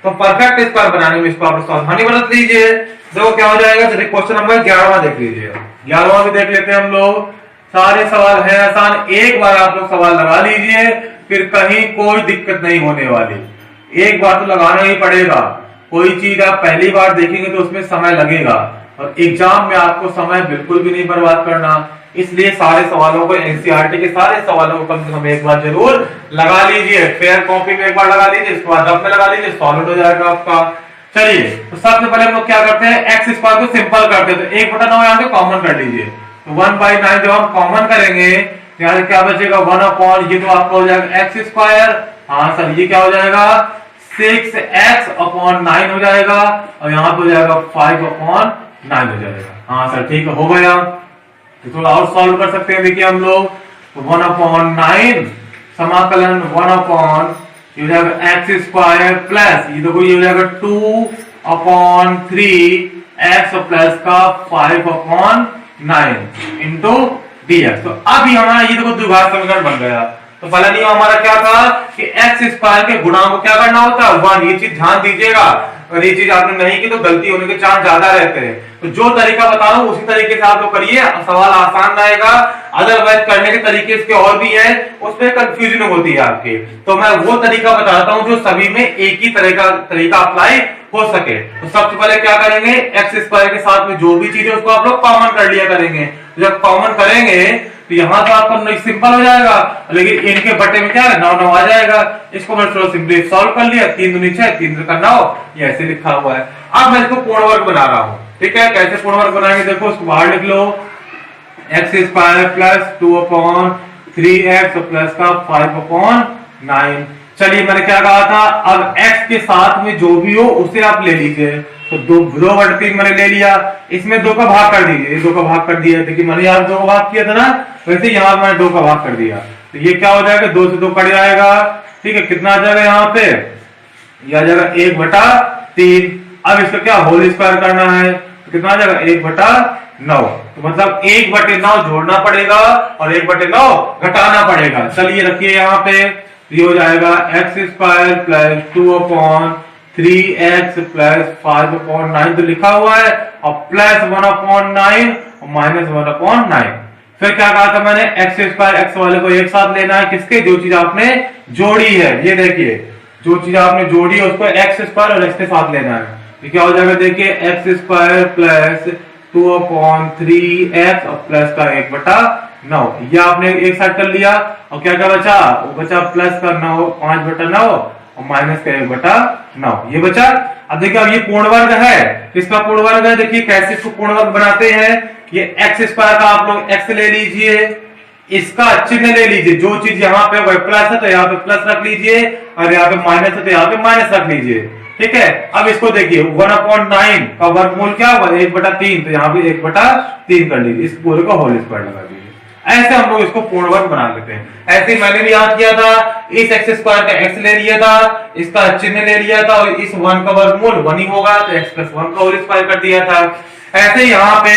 तो परफेक्ट स्क्वायर बनाने में इसको आप सावधानी बरत लीजिए। देखो क्या हो जाएगा। चलिए क्वेश्चन नंबर 11 देख लीजिए। 11वां भी देख लेते हैं हम लोग। सारे सवाल है आसान, एक बार आप लोग सवाल लगा लीजिए, फिर कहीं कोई दिक्कत नहीं होने वाली। एक बार तो लगाना ही पड़ेगा। कोई चीज आप पहली बार देखेंगे तो उसमें समय लगेगा, और एग्जाम में आपको समय बिल्कुल भी नहीं बर्बाद करना। इसलिए सारे सवालों को, एनसीईआरटी के सारे सवालों को कम से कम एक बार जरूर लगा लीजिए। फेयर कॉपी में एक बार लगा लीजिए, इसके बाद रफ में लगा लीजिए, सॉल्व हो जाएगा आपका। चलिए तो सबसे पहले हम लोग क्या करते हैं, एक्स स्क्वायर को सिंपल करते हैं। तो 1/9 यहाँ से कॉमन कर लीजिए। तो 1/9 जब हम कॉमन करेंगे यहाँ से क्या बचेगा, 1/, ये तो आपका हो जाएगा एक्स स्क्वायर। हाँ सर ये क्या हो जाएगा, 6x/9 हो जाएगा, और यहाँ पे हो जाएगा 5/9 हो जाएगा। हाँ सर ठीक है, हो गया। तो थोड़ा और सॉल्व कर सकते हैं, देखिए हम लोग। तो 1/9 समाकलन 1 ये हो जाएगा एक्स स्क्वायर प्लस, ये देखो ये हो जाएगा 2/3 एक्स प्लस का 5/9 इंटू dx। तो अब हमारा ये देखो द्विघात समीकरण बन गया। तो पहला नियम हमारा क्या था कि एक्स स्क्वायर के गुणांक को क्या करना होता है 1। ये चीज ध्यान दीजिएगा, अगर ये चीज आपने नहीं की तो गलती होने के चांस ज्यादा रहते हैं। तो जो तरीका बता रहा हूं उसी तरीके से आप लोग करिए, सवाल आसान रहेगा। अदरवाइज करने के तरीके इसके और भी हैं, उसमें कंफ्यूजन होती है आपके। तो मैं वो तरीका बताता हूं जो सभी में एक ही तरह का तरीका अप्लाई हो सके। तो सबसे पहले क्या करेंगे, एक्स स्क्वायर के साथ में जो भी चीज है उसको आप लोग कॉमन कर लिया करेंगे। जब कॉमन करेंगे तो यहां तो आपका सिंपल हो जाएगा, लेकिन इनके बटे में क्या है 9 आ जाएगा। इसको मैं थोड़ा सिंपली सॉल्व कर लिया, 3 दूनी 6, 3 का 9, ये ऐसे लिखा हुआ है। अब मैं इसको पूर्ण वर्ग बना रहा हूं। ठीक है, कैसे पूर्ण वर्ग बनाएंगे देखो, उसको बाहर लिख लो। X square plus 2/3x plus का 5/9। चलिए मैंने क्या कहा था, अब x के साथ में जो भी हो उसे आप ले लीजिए। तो 2/3 मैंने ले लिया, इसमें 2 का भाग कर दीजिए। 2 का भाग कर दिया, देखिए मैंने यहाँ 2 का भाग किया था ना, वैसे यहाँ मैंने 2 का भाग कर दिया। तो ये क्या हो जाएगा, 2 से 2 कट जाएगा। ठीक है, कितना आ जाएगा यहाँ पे, यह आ जाएगा 1/3। अब इसका क्या होल स्क्वायर करना है, तो कितना आ जाएगा 1/9। तो मतलब 1/9 जोड़ना पड़ेगा और 1/9 घटाना पड़ेगा। चलिए रखिए यहाँ पे, ये हो जाएगा x square plus 2/3x plus 5/9 तो लिखा हुआ है, और प्लस 1/9 और माइनस 1/9। फिर क्या कहा था मैंने, एक्स स्क्वायर एक्स वाले को एक साथ लेना है, किसके, जो चीज आपने जोड़ी है। ये देखिए जो चीज आपने जोड़ी है उसको एक्स स्क्वायर और एक्स के साथ लेना है। तो क्या हो जाएगा, देखिए एक्स स्क्वायर प्लस 2/3x और प्लस का 1/9, ये आपने एक साथ कर लिया। और क्या क्या बचा, वो बचा प्लस का 9, 5/9 और माइनस का 1/9, ये बचा। अब देखिए अब ये पूर्ण वर्ग है, किसका पूर्ण वर्ग है, देखिए कैसे इसको पूर्ण वर्ग बनाते हैं। ये एक्स स्क्वायर का आप लोग एक्स ले लीजिए, इसका चिन्ह ले लीजिए, जो चीज यहाँ पे प्लस है तो यहाँ पे प्लस रख लीजिए, और यहाँ पे माइनस है तो यहाँ पे माइनस रख लीजिए। ठीक है, अब इसको देखिए 1/9 का वर्गमूल क्या होगा 1/3, तो यहाँ पे 1/3 कर लीजिए, इस पूरे को होल स्क्वायर लगा दीजिए। ऐसे हम लोग इसको पूर्ण वर्ग बना लेते हैं। ऐसे ही मैंने भी याद किया था, इस एक्स स्क्वायर का एक्स ले लिया था, इसका चिन्ह ले लिया था, और इस 1 का वर्गमूल 1 ही होगा तो x + 1 का होल स्क्वायर कर दिया था। ऐसे ही यहाँ पे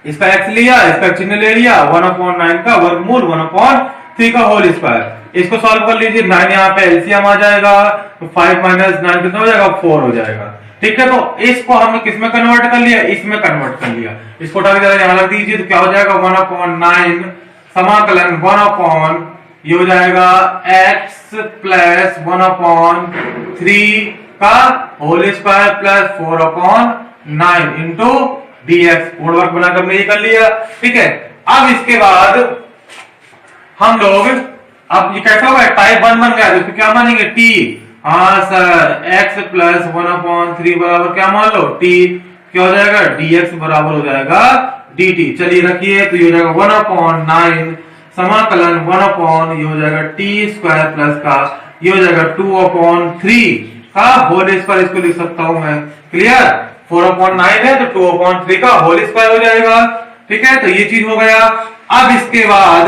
इसका x लिया, इसका चिन्ह ले लिया, 1/9 का वर्गमूल 1/3 का होल स्क्वायर। इसको सॉल्व कर लीजिए, 9 यहाँ पे एलसीएम आ जाएगा, तो 5 - 9 कितना हो जाएगा 4 हो जाएगा। ठीक है, तो इसको हमने किसमें कन्वर्ट कर लिया, इसमें कन्वर्ट कर लिया। इसको उठा के यहां रख दीजिए, तो क्या हो जाएगा 1/9 समाकलन 1/, ये हो जाएगा x प्लस 1/3 का whole square plus 4/9 into dx। पूर्ण वर्ग बनाकर हमने ये कर लिया। ठीक है, अब इसके बाद हम लोग, अब ये कैसा होगा, टाइप 1 बन गया, तो इसको क्या मानेंगे t। हाँ सर, x प्लस 1/3 बराबर क्या मान लो t, क्या हो जाएगा dx बराबर हो जाएगा dt। चलिए रखिए, तो ये हो जाएगा 1/9 समाकलन 1 ये हो जाएगा टी स्क्वायर प्लस का ये हो जाएगा 2/3 का होल स्क्वायर, इसको लिख सकता हूं मैं। क्लियर? 4/9 है तो 2/3 का होल स्क्वायर हो जाएगा। ठीक है, तो ये चीज हो गया। अब इसके बाद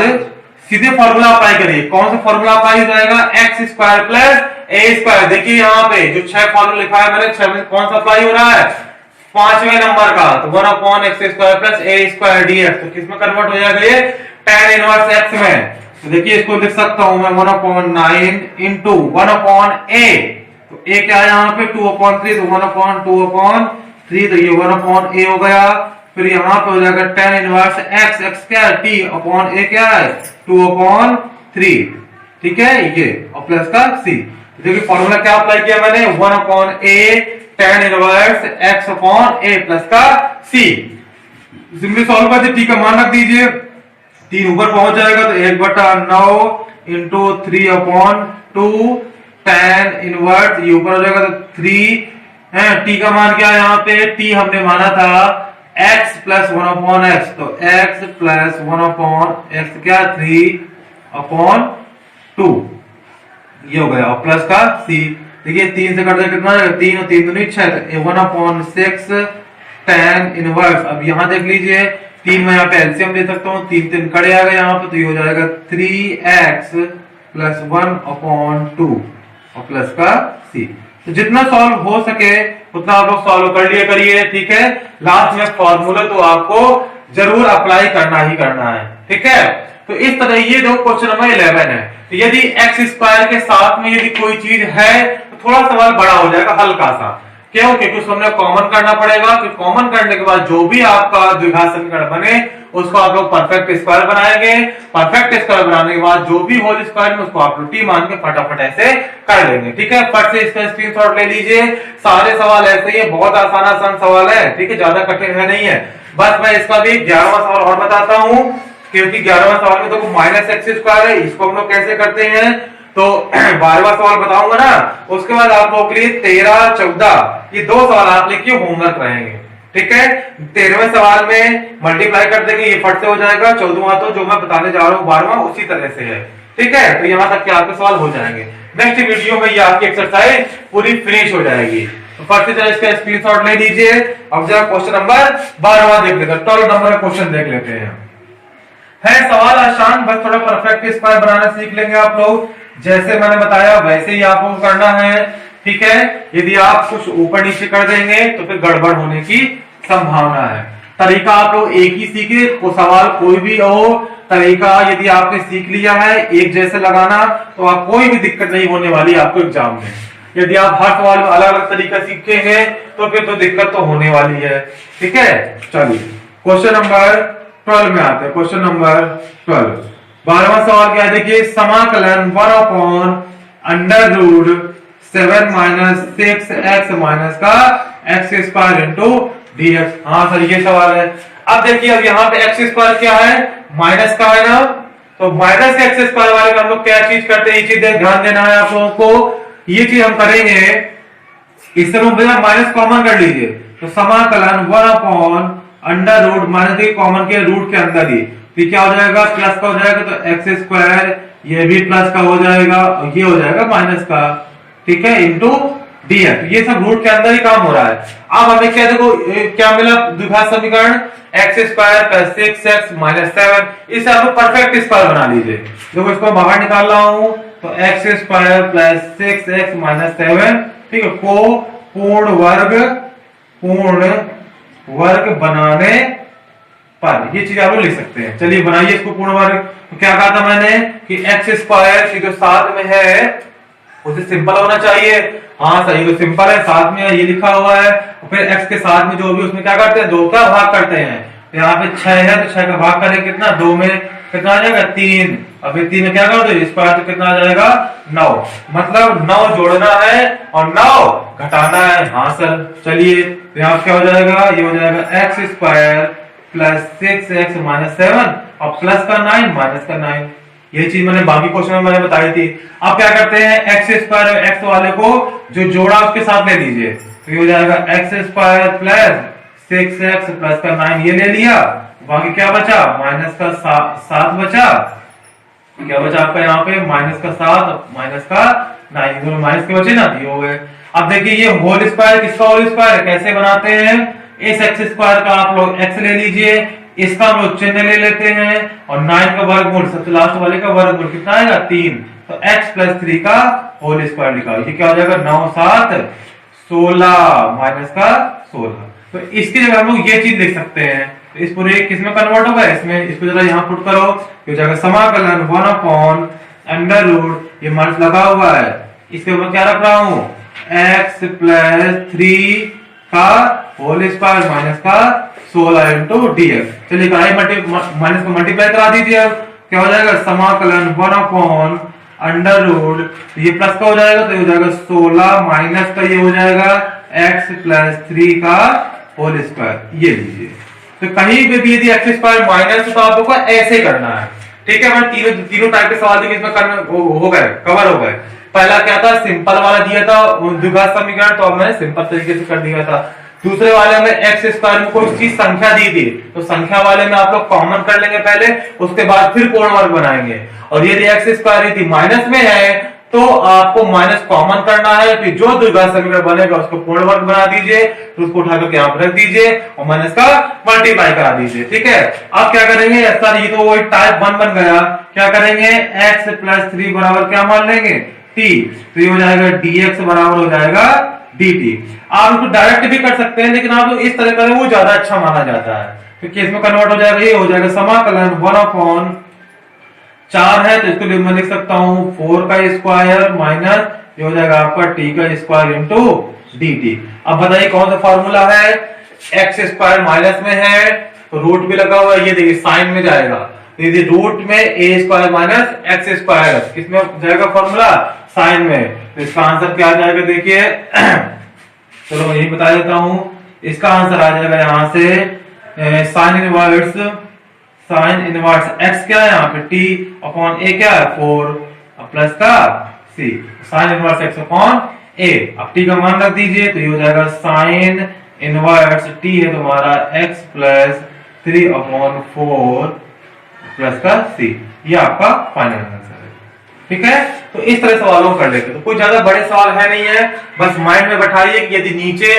सीधे फॉर्मूला अप्लाई करिए। कौन सा फॉर्मूला अप्लाई हो जाएगा? X square plus a square. देखिए यहाँ पे जो 6 फॉर्मूला लिखा है मैंने, 6 में कौन सा अप्लाई हो रहा है? 5वें नंबर का। तो 1/x² plus a square dx। तो किसमें कन्वर्ट हो जाएगा ये? tan इनवर्स x में। तो देखिए इसको लिख सकता हूं मैं 1/9 इंटू 1/a। तो a क्या है यहाँ पे? 2/3, तो 1/2/3, तो ये 1/a हो गया। फिर यहाँ पे हो जाएगा tan इनवर्स x क्या है? t अपॉन a क्या है? 2/3। ठीक है, ये और प्लस का c। देखिए फॉर्मूला क्या अप्लाई किया मैंने? 1/a tan inverse x upon a plus का c। सिंपली सॉल्व कर दीजिए, t का मान रख दीजिए। 3 ऊपर पहुंच जाएगा तो 1/9 इंटू 3/2 tan इनवर्स, ये ऊपर हो जाएगा तो 3 है। t का मान क्या है यहाँ पे? t हमने माना था x प्लस 1/x, तो x प्लस 1/x क्या? 3/2 ये हो गया और प्लस का c। देखिए 3 से कट जाए कितना जाएगा? 3 और 3 दूनी 6, तो 1/6 tan इनवर्स। अब यहां देख लीजिए 3 में यहाँ पे एलसीएम दे सकता हूँ, 3 3 खड़े आ गए यहाँ पे, तो ये हो जाएगा 3x प्लस 1/2 और प्लस का c। तो जितना सॉल्व हो सके उतना आप लोग सॉल्व कर लिया करिए। ठीक है, लास्ट में फॉर्मूला तो आपको जरूर अप्लाई करना ही करना है। ठीक है, तो इस तरह ये जो क्वेश्चन नंबर 11 है, तो यदि एक्स स्क्वायर के साथ में यदि कोई चीज है तो थोड़ा सवाल बड़ा हो जाएगा हल्का सा। क्यों? क्योंकि उसको हमने कॉमन करना पड़ेगा। फिर कॉमन करने के बाद जो भी आपका द्विघात समीकरण बने उसको आप लोग परफेक्ट स्क्वायर बनाएंगे। परफेक्ट स्क्वायर बनाने के बाद जो भी होल स्क्वायर में उसको आप लोग टी मान के फटाफट ऐसे कर लेंगे। ठीक है, फट से इसका स्क्रीनशॉट ले लीजिए। सारे सवाल ऐसे ही है, बहुत आसान सवाल है। ठीक है, ज्यादा कठिन है नहीं है। बस मैं इसका भी 11वां सवाल और बताता हूं, क्योंकि 11वां सवाल में तो माइनस एक्स स्क्वायर है, इसको हम लोग कैसे करते हैं तो 12वां सवाल बताऊंगा ना। उसके बाद आप लोगों के लिए 13, 14 ये 2 सवाल आप लिखिए, होमवर्क रहेंगे। ठीक है, 13वें सवाल में मल्टीप्लाई कर देंगे, ये फट से हो जाएगा। 14वां तो जो मैं बताने जा रहा हूँ 12वां उसी तरह से है। ठीक है, तो यहाँ तक के आपके सवाल हो जाएंगे। नेक्स्ट वीडियो में ये आपकी एक्सरसाइज पूरी फिनिश हो जाएगी। तो फट से इसका स्क्रीनशॉट ले लीजिए। अब जरा क्वेश्चन नंबर 12वां देख लेते हैं, 12 नंबर का क्वेश्चन देख लेते हैं। है सवाल आसान, बस थोड़ा परफेक्ट स्क्वायर बनाना सीख लेंगे आप लोग। जैसे मैंने बताया वैसे ही आपको करना है। ठीक है, यदि आप कुछ ऊपर नीचे कर देंगे तो फिर गड़बड़ होने की संभावना है। तरीका आप लोग एक ही सीखे, को सवाल कोई भी हो, तरीका यदि आपने सीख लिया है एक जैसे लगाना तो आप कोई भी दिक्कत नहीं होने वाली आपको एग्जाम में। यदि आप हर सवाल में अलग अलग तरीका सीखेंगे तो फिर तो दिक्कत तो होने वाली है। ठीक है, चलिए क्वेश्चन नंबर 12 में आते हैं। क्वेश्चन नंबर 12 12वां सवाल क्या है? देखिए समाकलन 1/√7 - 6x माइनस का x² इंटू dx। हाँ सर, ये सवाल है। अब देखिए, अब यहाँ पे x² क्या है? माइनस का है ना, तो माइनस x² वाले में हम लोग क्या चीज करते हैं, ये चीज ध्यान देना है आप लोगों को। ये चीज हम करेंगे, इससे माइनस कॉमन कर लीजिए, तो समाकलन 1/√, माइनस के कॉमन के रूट के अंदर ही, तो क्या हो जाएगा? प्लस का हो जाएगा, तो x², ये भी प्लस का हो जाएगा और ये हो जाएगा माइनस का। ठीक है, इंटू dx। ये सब रूट के अंदर ही काम हो रहा है। अब हमें क्या देखो क्या मिला? द्विघात समीकरण x² + 6x - 7। इसे आप परफेक्ट स्क्वायर बना लीजिए। देखो इसको बाहर निकाल रहा हूं, तो x² + 6x - 7। ठीक है, को पूर्ण वर्ग बनाने पर ये चीज आप लोग लिख सकते हैं। चलिए बनाइए इसको पूर्ण वर्ग। तो क्या कहा था मैंने कि x² की जो साथ में है उसे सिंपल होना चाहिए। हाँ सही, तो सिंपल है, साथ में ये लिखा हुआ है। और फिर x के साथ में जो भी उसमें क्या करते हैं? 2 का भाग करते हैं। तो यहाँ पे 6 है, तो 6 का भाग करें कितना? 2 में कितना आ जाएगा? 3। अब 3 में क्या करो तो स्क्वायर, तो कितना आ जाएगा? 9। मतलब 9 जोड़ना है और 9 घटाना है। हाँ सर, चलिए तो यहाँ क्या हो जाएगा? ये हो जाएगा x² + 6x - 7 और प्लस का 9 माइनस का 9। ये चीज मैंने बाकी क्वेश्चन में मैंने बताई थी। अब क्या करते हैं? x² x वाले को जो जोड़ा उसके साथ ले लीजिए, तो ये हो जाएगा x² + 6x प्लस का 9 ये ले लिया, बाकी क्या बचा, माइनस का 7 बचा, क्या बचा आपका यहाँ पे माइनस का 7 माइनस का 9, दोनों माइनस के बचे ना, ये हो गए। अब देखिए ये होल स्क्वायर किसका होल स्क्वायर कैसे बनाते हैं, इस एक्स स्क्वायर का आप लोग एक्स ले लीजिए, इसका हम लोग चिन्ह ले लेते हैं और 9 का वर्गमूल सबसे लास्ट वाले का वर्गमूल कितना आएगा 3, तो x प्लस 3 का होल स्क्वायर लिखा, ये क्या हो जाएगा 9 7 16 माइनस का 16। तो इसकी जगह हम लोग ये चीज लिख सकते हैं, तो इस पूरे किस में कन्वर्ट होगा, इसमें, इसको जरा यहाँ पुट करो, हो जाएगा समाकलन 1 अपॉन अंडर रूट, ये माइनस लगा हुआ है, इसके ऊपर क्या रख रहा हूं x प्लस 3 का होल स्क्वायर माइनस का 16 इंटू dx। चलिए माइनस को मल्टीप्लाई करा दीजिए, अब क्या हो जाएगा समाकलन 1 अपॉन अंडर रूट, ये प्लस का हो जाएगा तो ये हो जाएगा 16 माइनस का ये हो जाएगा x प्लस 3 का होल स्क्वायर, ये लीजिए। तो कहीं पे भी यदि एक्स स्क्वायर माइनस तो आप लोग को ऐसे करना है, ठीक है। मैंने तीनों टाइप के सवाल इसमें हो गए, कवर हो गए। पहला क्या था, सिंपल वाला दिया था द्विघात समीकरण, तो अब मैंने सिंपल तरीके से कर दिया था। दूसरे वाले में एक्स स्क्वायर में कोई चीज संख्या दी थी, तो संख्या वाले में आप लोग कॉमन कर लेंगे पहले, उसके बाद फिर पूर्ण वर्ग बनाएंगे। और यदि एक्स स्क्वायर यदि माइनस में है तो आपको माइनस कॉमन करना है, फिर जो द्विघात समीकरण बनेगा उसको पूर्ण वर्ग बना दीजिए, तो उसको उठाकर के आप रख दीजिए और माइनस का मल्टीप्लाई करा दीजिए, ठीक है। अब क्या करेंगे, सर ये तो वही टाइप 1 बन गया, क्या करेंगे x प्लस 3 बराबर क्या मान लेंगे t, तो ये हो जाएगा dx बराबर हो जाएगा dt। आप इसको डायरेक्ट भी कर सकते हैं, लेकिन आप लोग इस तरह करें वो ज्यादा अच्छा माना जाता है, क्योंकि इसमें कन्वर्ट हो जाएगा, ये हो जाएगा समाकलन 1 अपॉन 4 है तो इसको मैं लिख सकता हूं 4 का स्क्वायर माइनस ये हो जाएगा आपका t का स्क्वायर इंटू dt। अब बताइए कौन सा फॉर्मूला है, एक्स स्क्वायर माइनस में है तो रूट भी लगा हुआ है, ये देखिए साइन में जाएगा, यदि रूट में a square minus x square किसमें जाएगा फॉर्मूला, साइन में, तो इसका आंसर क्या आ जाएगा देखिए चलो मैं यही बता देता हूं, इसका आंसर आ जाएगा यहां से साइन इनवर्स x क्या है यहाँ पे t अपॉन a क्या है 4 प्लस का c, sine inverse x upon a। अब t का मान रख दीजिए तो ये हो जाएगा साइन इनवर्स t है तुम्हारा x प्लस 3 अपॉन 4 प्लस का c, ये आपका फाइनल आंसर है, ठीक है। तो इस तरह सवालों कर लेते, तो कोई ज्यादा बड़े सवाल है नहीं है, बस माइंड में बैठाइए कि यदि नीचे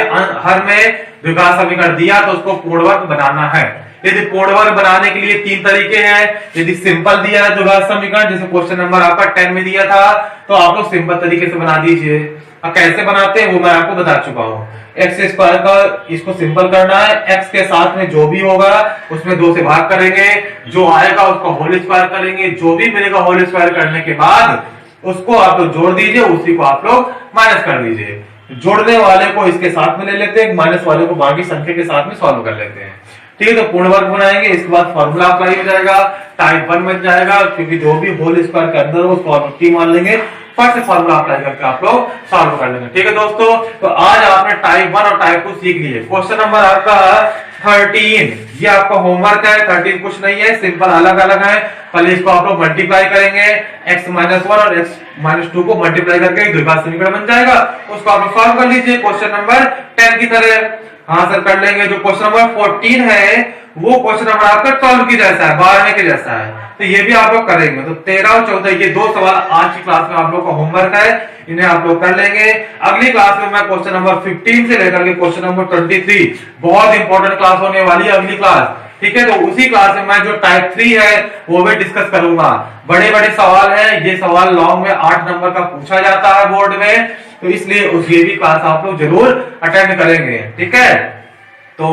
हर में द्विघात समीकरण दिया तो उसको पूर्ण वर्ग बनाना है। यदि पूर्ण वर्ग बनाने के लिए 3 तरीके हैं, यदि सिंपल दिया है द्विघात समीकरण जैसे क्वेश्चन नंबर आपका 10 में दिया था, तो आप लोग सिंपल तरीके से बना दीजिए। अब कैसे बनाते हैं वो मैं आपको बता चुका हूँ, एक्स स्क्वायर का इसको सिंपल करना है, एक्स के साथ में जो भी होगा उसमें 2 से भाग करेंगे, जो आएगा उसको होल स्क्वायर करेंगे, जो भी मिलेगा होल स्क्वायर करने के बाद उसको आप लोग जोड़ दीजिए, उसी को आप लोग माइनस कर दीजिए। जोड़ने वाले को इसके साथ में ले लेते हैं, माइनस वाले को बाकी संख्या के साथ में सॉल्व कर लेते हैं, ठीक है। तो पूर्ण वर्ग बनाएंगे, इसके बाद फॉर्मूला अप्लाई हो जाएगा, टाइप 1 बन जाएगा, क्योंकि जो भी होल स्क्वायर के अंदर उसको आप t मान लेंगे, फट से फॉर्मूला अप्लाई करके आप लोग सॉल्व कर लेंगे, ठीक है दोस्तों। तो आज आपने टाइप 1 और टाइप 2 सीख लिए। क्वेश्चन नंबर आपका 13, ये आपका होमवर्क है, 13 कुछ नहीं है, सिंपल अलग अलग है। पहले इसको आप लोग मल्टीप्लाई करेंगे, x-1 और x-2 को मल्टीप्लाई करके द्विघात समीकरण बन जाएगा, उसको आप लोग सॉल्व कर लीजिए क्वेश्चन नंबर 10 की तरह। हाँ सर कर लेंगे। जो क्वेश्चन नंबर 14 है वो क्वेश्चन नंबर आपका 12 की जैसा है, 12वें के जैसा है, तो ये भी आप लोग करेंगे। तो 13 और 14 ये 2 सवाल आज की क्लास में आप लोग का होमवर्क है, इन्हें आप लोग कर लेंगे। अगली क्लास में मैं क्वेश्चन नंबर 15 से लेकर के क्वेश्चन नंबर 23, बहुत इंपॉर्टेंट क्लास होने वाली है अगली क्लास, ठीक है। तो उसी क्लास में मैं जो टाइप 3 है वो भी डिस्कस करूंगा। बड़े बड़े सवाल है, ये सवाल लॉन्ग में 8 नंबर का पूछा जाता है बोर्ड में, तो इसलिए ये भी क्लास आप लोग जरूर अटेंड करेंगे, ठीक है। तो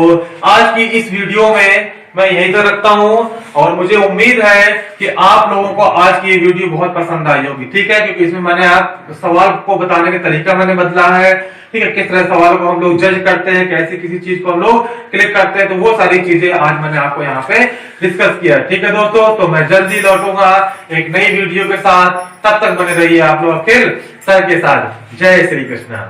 आज की इस वीडियो में मैं यही तो रखता हूं और मुझे उम्मीद है कि आप लोगों को आज की ये वीडियो बहुत पसंद आई होगी, ठीक है, क्योंकि इसमें मैंने आप सवाल को बताने का तरीका मैंने बदला है, ठीक है। किस तरह सवालों को हम लोग जज करते हैं, कैसे किसी चीज को हम लोग क्लिक करते हैं, तो वो सारी चीजें आज मैंने आपको यहाँ पे डिस्कस किया, ठीक है दोस्तों। तो मैं जल्दी लौटूंगा एक नई वीडियो के साथ, तब तक बने रहिए आप लोग फिर सर के साथ। जय श्री कृष्ण।